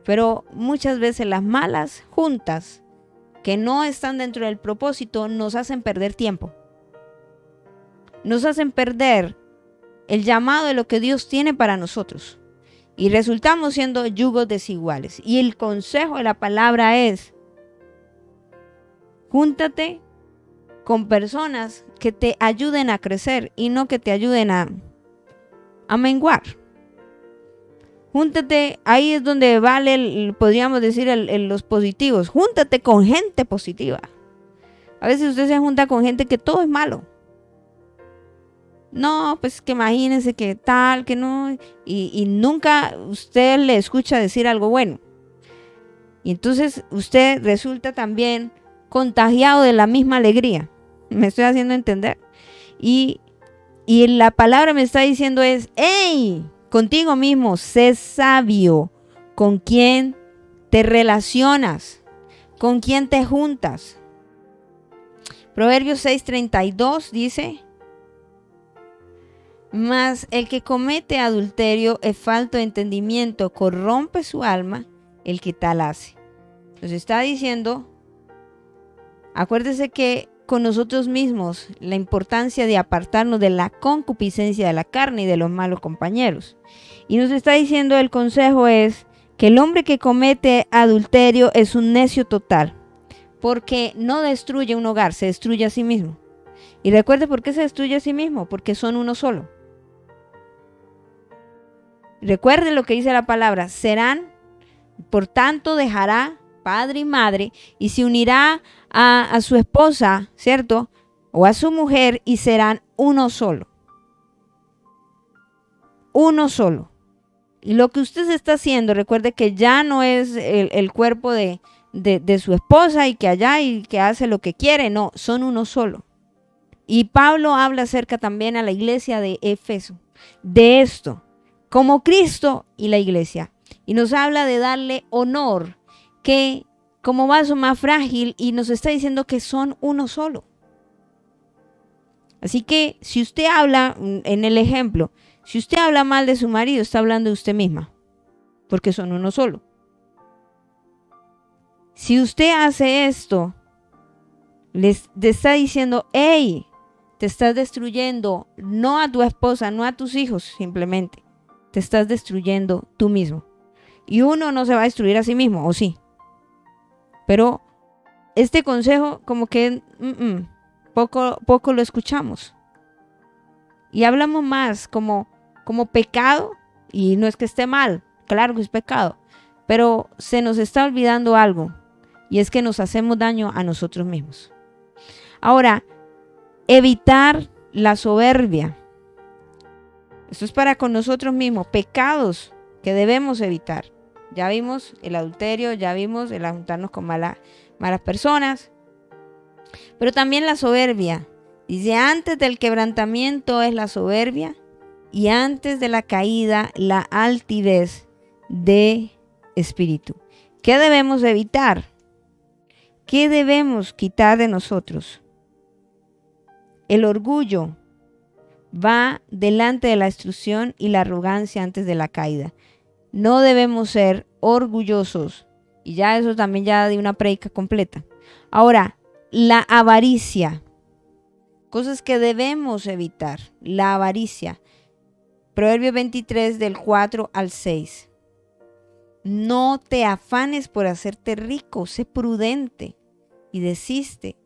Pero muchas veces las malas juntas que no están dentro del propósito nos hacen perder tiempo. Nos hacen perder el llamado de lo que Dios tiene para nosotros. Y resultamos siendo yugos desiguales. Y el consejo de la palabra es: júntate con personas que te ayuden a crecer y no que te ayuden a menguar. Júntate, ahí es donde vale, podríamos decir, los positivos. Júntate con gente positiva. A veces usted se junta con gente que todo es malo. No, pues que imagínense que tal, que no. Y nunca usted le escucha decir algo bueno. Y entonces usted resulta también contagiado de la misma alegría. Me estoy haciendo entender. Y la palabra me está diciendo es: ¡hey! Contigo mismo, sé sabio con quién te relacionas, con quién te juntas. Proverbios 6:32 dice: mas el que comete adulterio es falto de entendimiento, corrompe su alma el que tal hace. Nos está diciendo, acuérdese que con nosotros mismos la importancia de apartarnos de la concupiscencia de la carne y de los malos compañeros. Y nos está diciendo, el consejo es que el hombre que comete adulterio es un necio total, porque no destruye un hogar, se destruye a sí mismo. Y recuerde por qué se destruye a sí mismo, porque son uno solo. Recuerde lo que dice la palabra: serán, por tanto dejará padre y madre y se unirá a su esposa, ¿cierto? O a su mujer, y serán uno solo. Uno solo. Y lo que usted se está haciendo, recuerde que ya no es el cuerpo de su esposa y que allá y que hace lo que quiere, no, son uno solo. Y Pablo habla acerca también a la iglesia de Éfeso de esto, como Cristo y la iglesia. Y nos habla de darle honor, que como vaso más frágil, y nos está diciendo que son uno solo. Así que si usted habla, en el ejemplo, si usted habla mal de su marido, está hablando de usted misma, porque son uno solo. Si usted hace esto, le está diciendo: hey, te estás destruyendo, no a tu esposa, no a tus hijos, simplemente te estás destruyendo tú mismo. Y uno no se va a destruir a sí mismo, ¿o sí? Pero este consejo como que poco lo escuchamos. Y hablamos más como pecado, y no es que esté mal, claro que es pecado, pero se nos está olvidando algo, y es que nos hacemos daño a nosotros mismos. Ahora, evitar la soberbia. Esto es para con nosotros mismos, pecados que debemos evitar. Ya vimos el adulterio, ya vimos el juntarnos con malas personas, pero también la soberbia. Dice: antes del quebrantamiento es la soberbia, y antes de la caída la altivez de espíritu. ¿Qué debemos evitar? ¿Qué debemos quitar de nosotros? El orgullo va delante de la destrucción y la arrogancia antes de la caída. No debemos ser orgullosos. Y ya eso también ya de una prédica completa. Ahora, la avaricia. Cosas que debemos evitar. La avaricia. Proverbios 23 del 4 al 6. No te afanes por hacerte rico. Sé prudente y desiste.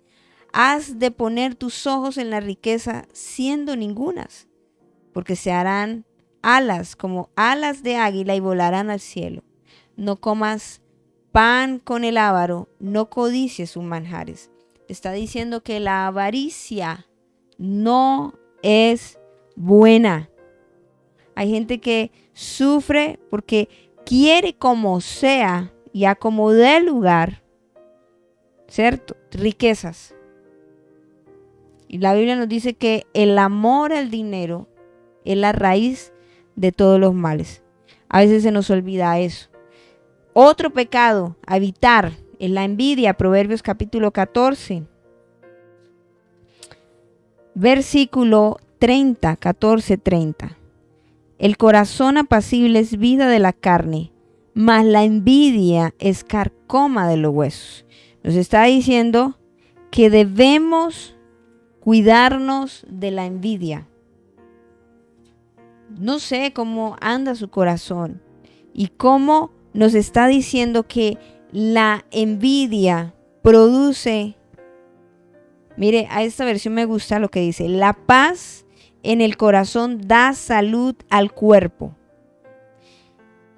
Has de poner tus ojos en la riqueza siendo ningunas, porque se harán alas como alas de águila y volarán al cielo. No comas pan con el avaro, no codicies sus manjares. Está diciendo que la avaricia no es buena. Hay gente que sufre porque quiere como sea y a como dé lugar, ¿cierto? Riquezas. Y la Biblia nos dice que el amor al dinero es la raíz de todos los males. A veces se nos olvida eso. Otro pecado a evitar es la envidia. Proverbios capítulo 14. Versículo 14:30. El corazón apacible es vida de la carne, mas la envidia es carcoma de los huesos. Nos está diciendo que debemos cuidarnos de la envidia. No sé cómo anda su corazón y cómo nos está diciendo que la envidia produce. Mire, a esta versión me gusta lo que dice: la paz en el corazón da salud al cuerpo.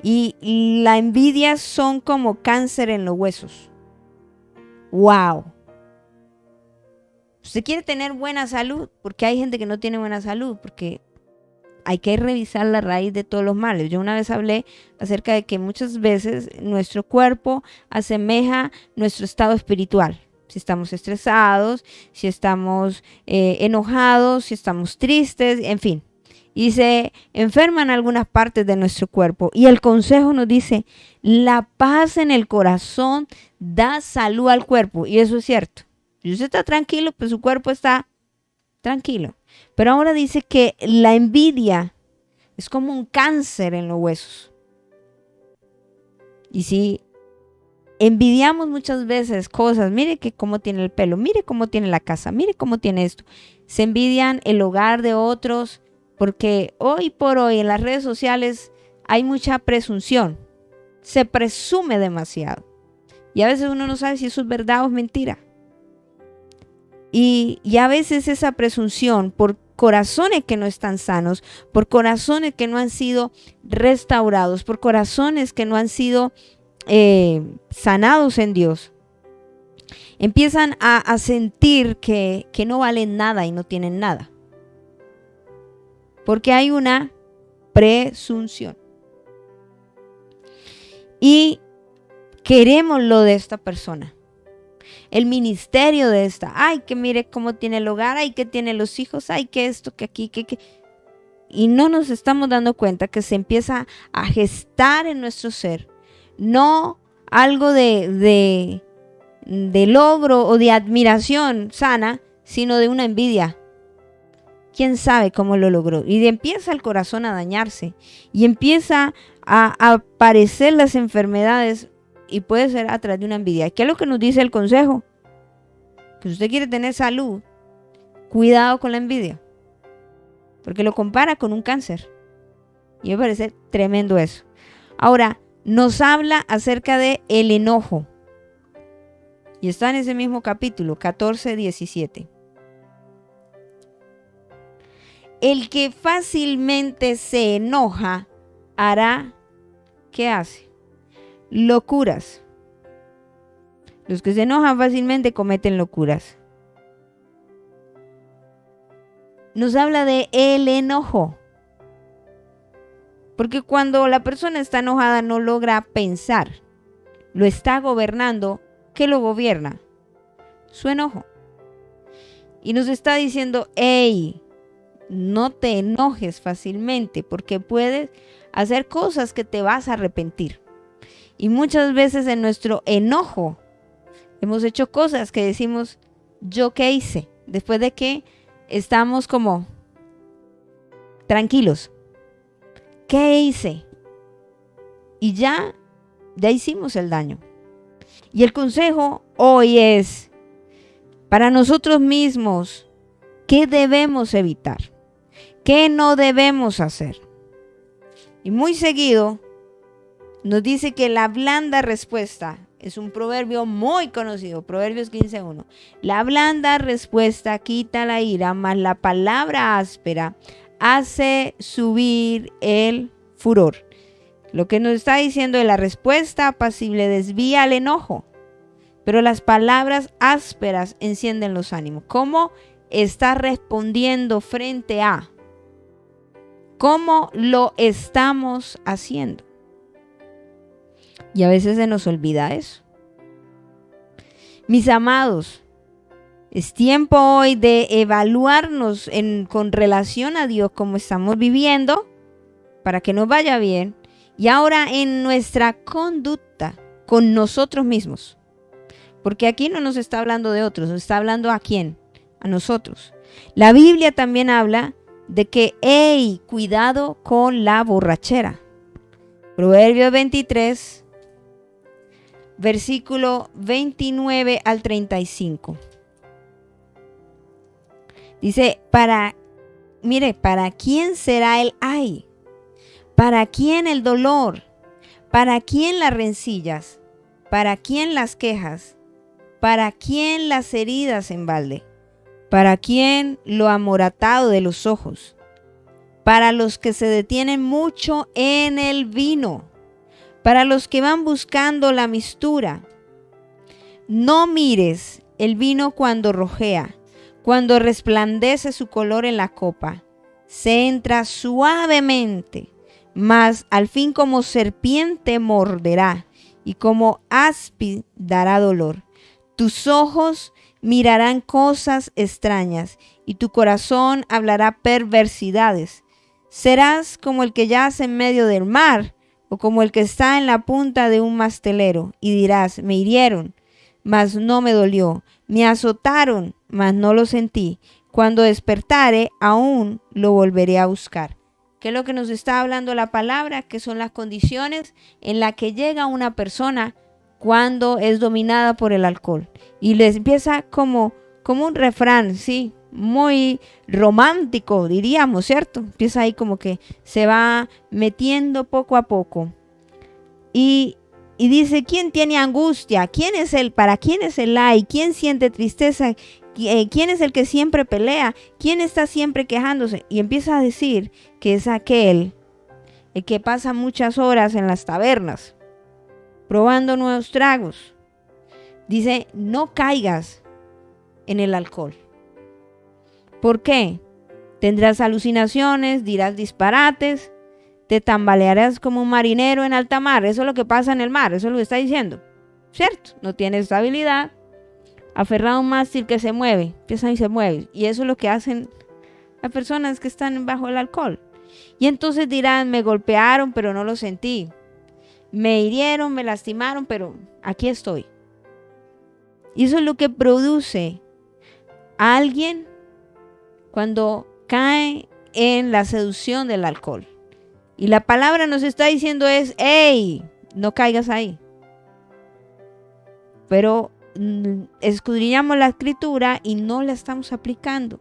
Y la envidia son como cáncer en los huesos. ¡Wow! Usted quiere tener buena salud, porque hay gente que no tiene buena salud, porque hay que revisar la raíz de todos los males. Yo una vez hablé acerca de que muchas veces nuestro cuerpo asemeja nuestro estado espiritual. Si estamos estresados, si estamos enojados, si estamos tristes, en fin. Y se enferman algunas partes de nuestro cuerpo. Y el consejo nos dice: la paz en el corazón da salud al cuerpo. Y eso es cierto. Si usted está tranquilo, pues su cuerpo está tranquilo. Pero ahora dice que la envidia es como un cáncer en los huesos. Y si envidiamos muchas veces cosas, mire que cómo tiene el pelo, mire cómo tiene la casa, mire cómo tiene esto. Se envidian el hogar de otros, porque hoy por hoy en las redes sociales hay mucha presunción. Se presume demasiado. Y a veces uno no sabe si eso es verdad o es mentira. Y a veces esa presunción por corazones que no están sanos, por corazones que no han sido restaurados, por corazones que no han sido sanados en Dios, empiezan a sentir que no valen nada y no tienen nada. Porque hay una presunción. Y queremos lo de esta persona. El ministerio de esta. Ay, que mire cómo tiene el hogar. Ay, que tiene los hijos. Ay, que esto, que aquí, que. Y no nos estamos dando cuenta que se empieza a gestar en nuestro ser. No algo de logro o de admiración sana, sino de una envidia. ¿Quién sabe cómo lo logró? Y empieza el corazón a dañarse. Y empieza a aparecer las enfermedades. Y puede ser a través de una envidia. ¿Qué es lo que nos dice el consejo? Que si usted quiere tener salud, cuidado con la envidia. Porque lo compara con un cáncer. Y me parece tremendo eso. Ahora, nos habla acerca de el enojo. Y está en ese mismo capítulo, 14-17. El que fácilmente se enoja hará, ¿qué hace? Locuras. Los que se enojan fácilmente cometen locuras. Nos habla de el enojo. Porque cuando la persona está enojada no logra pensar. Lo está gobernando. ¿Qué lo gobierna? Su enojo. Y nos está diciendo: hey, no te enojes fácilmente, porque puedes hacer cosas que te vas a arrepentir. Y muchas veces en nuestro enojo hemos hecho cosas que decimos: ¿yo qué hice? Después de que estamos como tranquilos. ¿Qué hice? Y ya hicimos el daño. Y el consejo hoy es para nosotros mismos: ¿qué debemos evitar? ¿Qué no debemos hacer? Y muy seguido nos dice que la blanda respuesta es un proverbio muy conocido, Proverbios 15:1. La blanda respuesta quita la ira, mas la palabra áspera hace subir el furor. Lo que nos está diciendo es: la respuesta apacible desvía el enojo, pero las palabras ásperas encienden los ánimos. ¿Cómo está respondiendo frente a? ¿Cómo lo estamos haciendo? Y a veces se nos olvida eso. Mis amados, es tiempo hoy de evaluarnos con relación a Dios, cómo estamos viviendo, para que nos vaya bien. Y ahora en nuestra conducta con nosotros mismos. Porque aquí no nos está hablando de otros, nos está hablando ¿a quién? A nosotros. La Biblia también habla de que, hey, cuidado con la borrachera. Proverbios 23, versículo 29 al 35. Dice, ¿para quién será el ay? ¿Para quién el dolor? ¿Para quién las rencillas? ¿Para quién las quejas? ¿Para quién las heridas en balde? ¿Para quién lo amoratado de los ojos? Para los que se detienen mucho en el vino, para los que van buscando la mistura. No mires el vino cuando rojea, cuando resplandece su color en la copa. Se entra suavemente, mas al fin como serpiente morderá y como áspid dará dolor. Tus ojos mirarán cosas extrañas y tu corazón hablará perversidades. Serás como el que yace en medio del mar o como el que está en la punta de un mastelero y dirás, me hirieron, mas no me dolió, me azotaron, mas no lo sentí. Cuando despertare, aún lo volveré a buscar. ¿Qué es lo que nos está hablando la palabra? Que son las condiciones en las que llega una persona cuando es dominada por el alcohol. Y les empieza como un refrán, sí, muy romántico, diríamos, ¿cierto? Empieza ahí como que se va metiendo poco a poco. Y dice, ¿quién tiene angustia? ¿Para quién es el ay? ¿Quién siente tristeza? ¿Quién es el que siempre pelea? ¿Quién está siempre quejándose? Y empieza a decir que es aquel el que pasa muchas horas en las tabernas, probando nuevos tragos. Dice, no caigas en el alcohol. ¿Por qué? Tendrás alucinaciones, dirás disparates, te tambalearás como un marinero en alta mar. Eso es lo que pasa en el mar, eso es lo que está diciendo, ¿cierto? No tienes estabilidad, aferrado a un mástil que se mueve, empieza y se mueve. Y eso es lo que hacen las personas que están bajo el alcohol. Y entonces dirán, me golpearon, pero no lo sentí. Me hirieron, me lastimaron, pero aquí estoy. Y eso es lo que produce a alguien cuando cae en la seducción del alcohol. Y la palabra nos está diciendo es, hey, no caigas ahí. Pero escudriñamos la escritura y no la estamos aplicando.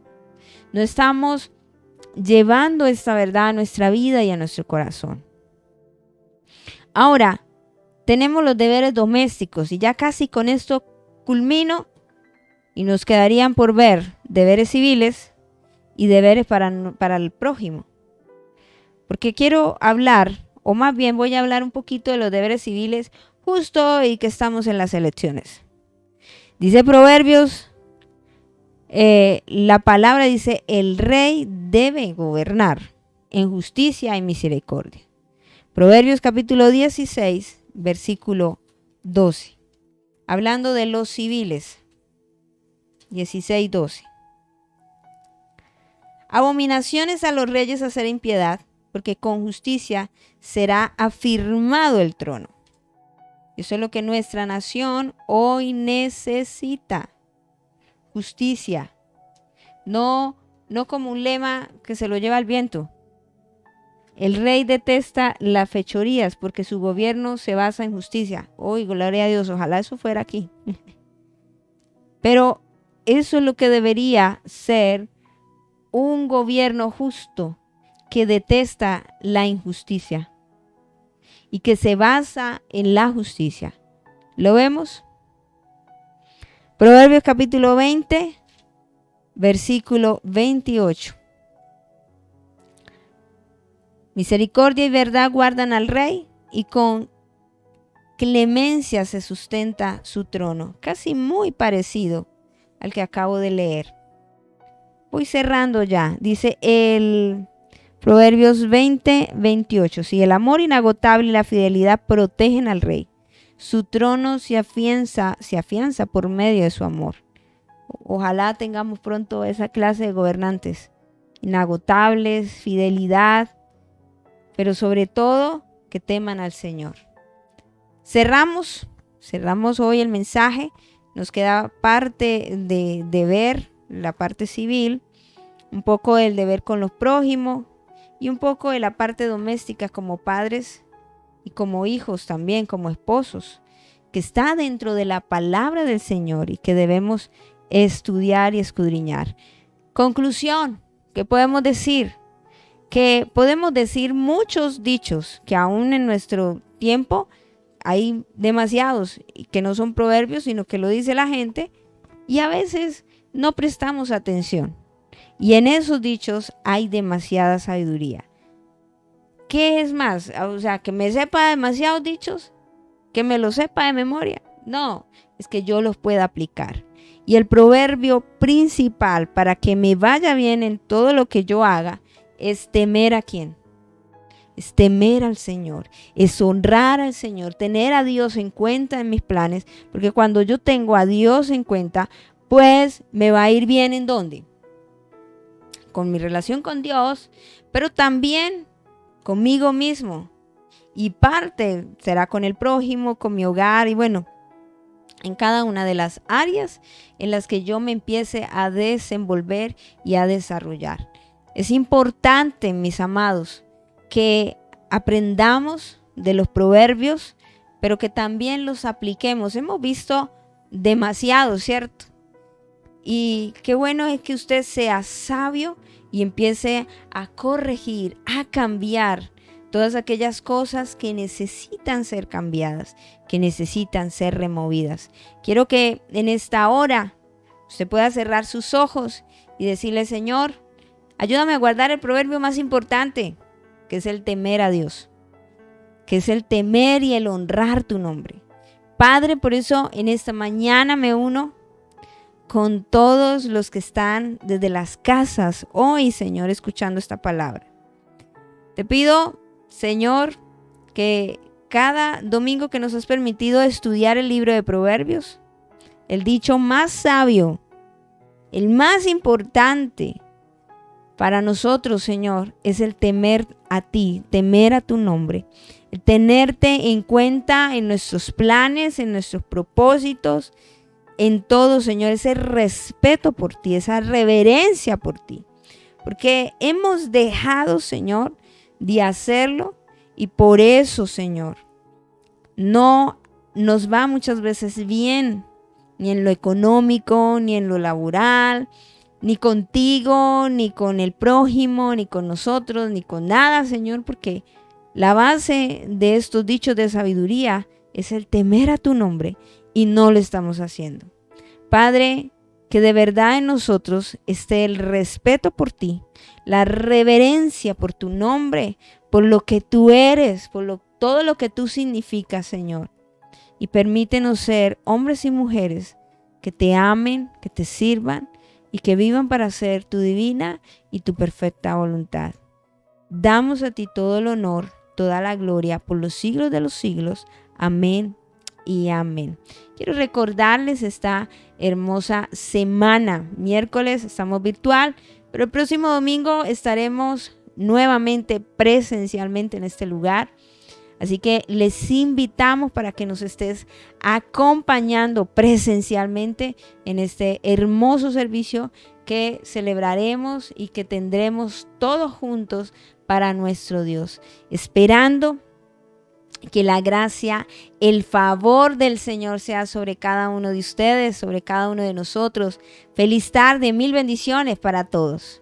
No estamos llevando esta verdad a nuestra vida y a nuestro corazón. Ahora, tenemos los deberes domésticos y ya casi con esto culmino y nos quedarían por ver deberes civiles y deberes para el prójimo. Porque quiero hablar, o más bien voy a hablar un poquito de los deberes civiles justo hoy que estamos en las elecciones. Dice Proverbios, la palabra dice, el rey debe gobernar en justicia y misericordia. Proverbios capítulo 16, versículo 12. Hablando de los civiles. 16, 12. Abominaciones a los reyes hacer impiedad, porque con justicia será afirmado el trono. Eso es lo que nuestra nación hoy necesita. Justicia. No como un lema que se lo lleva al viento. El rey detesta las fechorías porque su gobierno se basa en justicia. Hoy, gloria a Dios, ojalá eso fuera aquí. Pero eso es lo que debería ser un gobierno justo que detesta la injusticia y que se basa en la justicia. ¿Lo vemos? Proverbios capítulo 20, versículo 28. Misericordia y verdad guardan al rey y con clemencia se sustenta su trono. Casi muy parecido al que acabo de leer. Voy cerrando ya. Dice el Proverbios 20, 28. Si el amor inagotable y la fidelidad protegen al rey, su trono se afianza por medio de su amor. Ojalá tengamos pronto esa clase de gobernantes inagotables, fidelidad, pero sobre todo que teman al Señor. Cerramos hoy el mensaje. Nos queda parte de ver la parte civil, un poco del deber con los prójimos y un poco de la parte doméstica como padres y como hijos también, como esposos, que está dentro de la palabra del Señor y que debemos estudiar y escudriñar. Conclusión, ¿qué podemos decir? Que podemos decir muchos dichos que aún en nuestro tiempo hay demasiados que no son proverbios, sino que lo dice la gente y a veces no prestamos atención. Y en esos dichos hay demasiada sabiduría. ¿Qué es más? O sea, que me sepa demasiados dichos, que me los sepa de memoria. No, es que yo los pueda aplicar. Y el proverbio principal para que me vaya bien en todo lo que yo haga es temer a quién. Es temer al Señor, es honrar al Señor, tener a Dios en cuenta en mis planes, porque cuando yo tengo a Dios en cuenta, pues me va a ir bien ¿en dónde? Con mi relación con Dios, pero también conmigo mismo. Y parte será con el prójimo, con mi hogar y bueno, en cada una de las áreas en las que yo me empiece a desenvolver y a desarrollar. Es importante, mis amados, que aprendamos de los proverbios, pero que también los apliquemos. Hemos visto demasiado, ¿cierto? Y qué bueno es que usted sea sabio y empiece a corregir, a cambiar todas aquellas cosas que necesitan ser cambiadas, que necesitan ser removidas. Quiero que en esta hora usted pueda cerrar sus ojos y decirle: Señor, ayúdame a guardar el proverbio más importante, que es el temer a Dios, que es el temer y el honrar tu nombre. Padre, por eso en esta mañana me uno con todos los que están desde las casas hoy, Señor, escuchando esta palabra. Te pido, Señor, que cada domingo que nos has permitido estudiar el libro de Proverbios, el dicho más sabio, el más importante para nosotros, Señor, es el temer a ti, temer a tu nombre, el tenerte en cuenta en nuestros planes, en nuestros propósitos, en todo, Señor, ese respeto por ti, esa reverencia por ti, porque hemos dejado, Señor, de hacerlo y por eso, Señor, no nos va muchas veces bien, ni en lo económico, ni en lo laboral, ni contigo, ni con el prójimo, ni con nosotros, ni con nada, Señor, porque la base de estos dichos de sabiduría es el temer a tu nombre y no lo estamos haciendo. Padre, que de verdad en nosotros esté el respeto por ti, la reverencia por tu nombre, por lo que tú eres, por todo lo que tú significas, Señor. Y permítenos ser hombres y mujeres que te amen, que te sirvan y que vivan para hacer tu divina y tu perfecta voluntad. Damos a ti todo el honor, toda la gloria por los siglos de los siglos. Amén y amén. Quiero recordarles esta hermosa semana. Miércoles estamos virtual, pero el próximo domingo estaremos nuevamente presencialmente en este lugar. Así que les invitamos para que nos estés acompañando presencialmente en este hermoso servicio que celebraremos y que tendremos todos juntos para nuestro Dios, esperando que la gracia, el favor del Señor sea sobre cada uno de ustedes, sobre cada uno de nosotros. Feliz tarde, mil bendiciones para todos.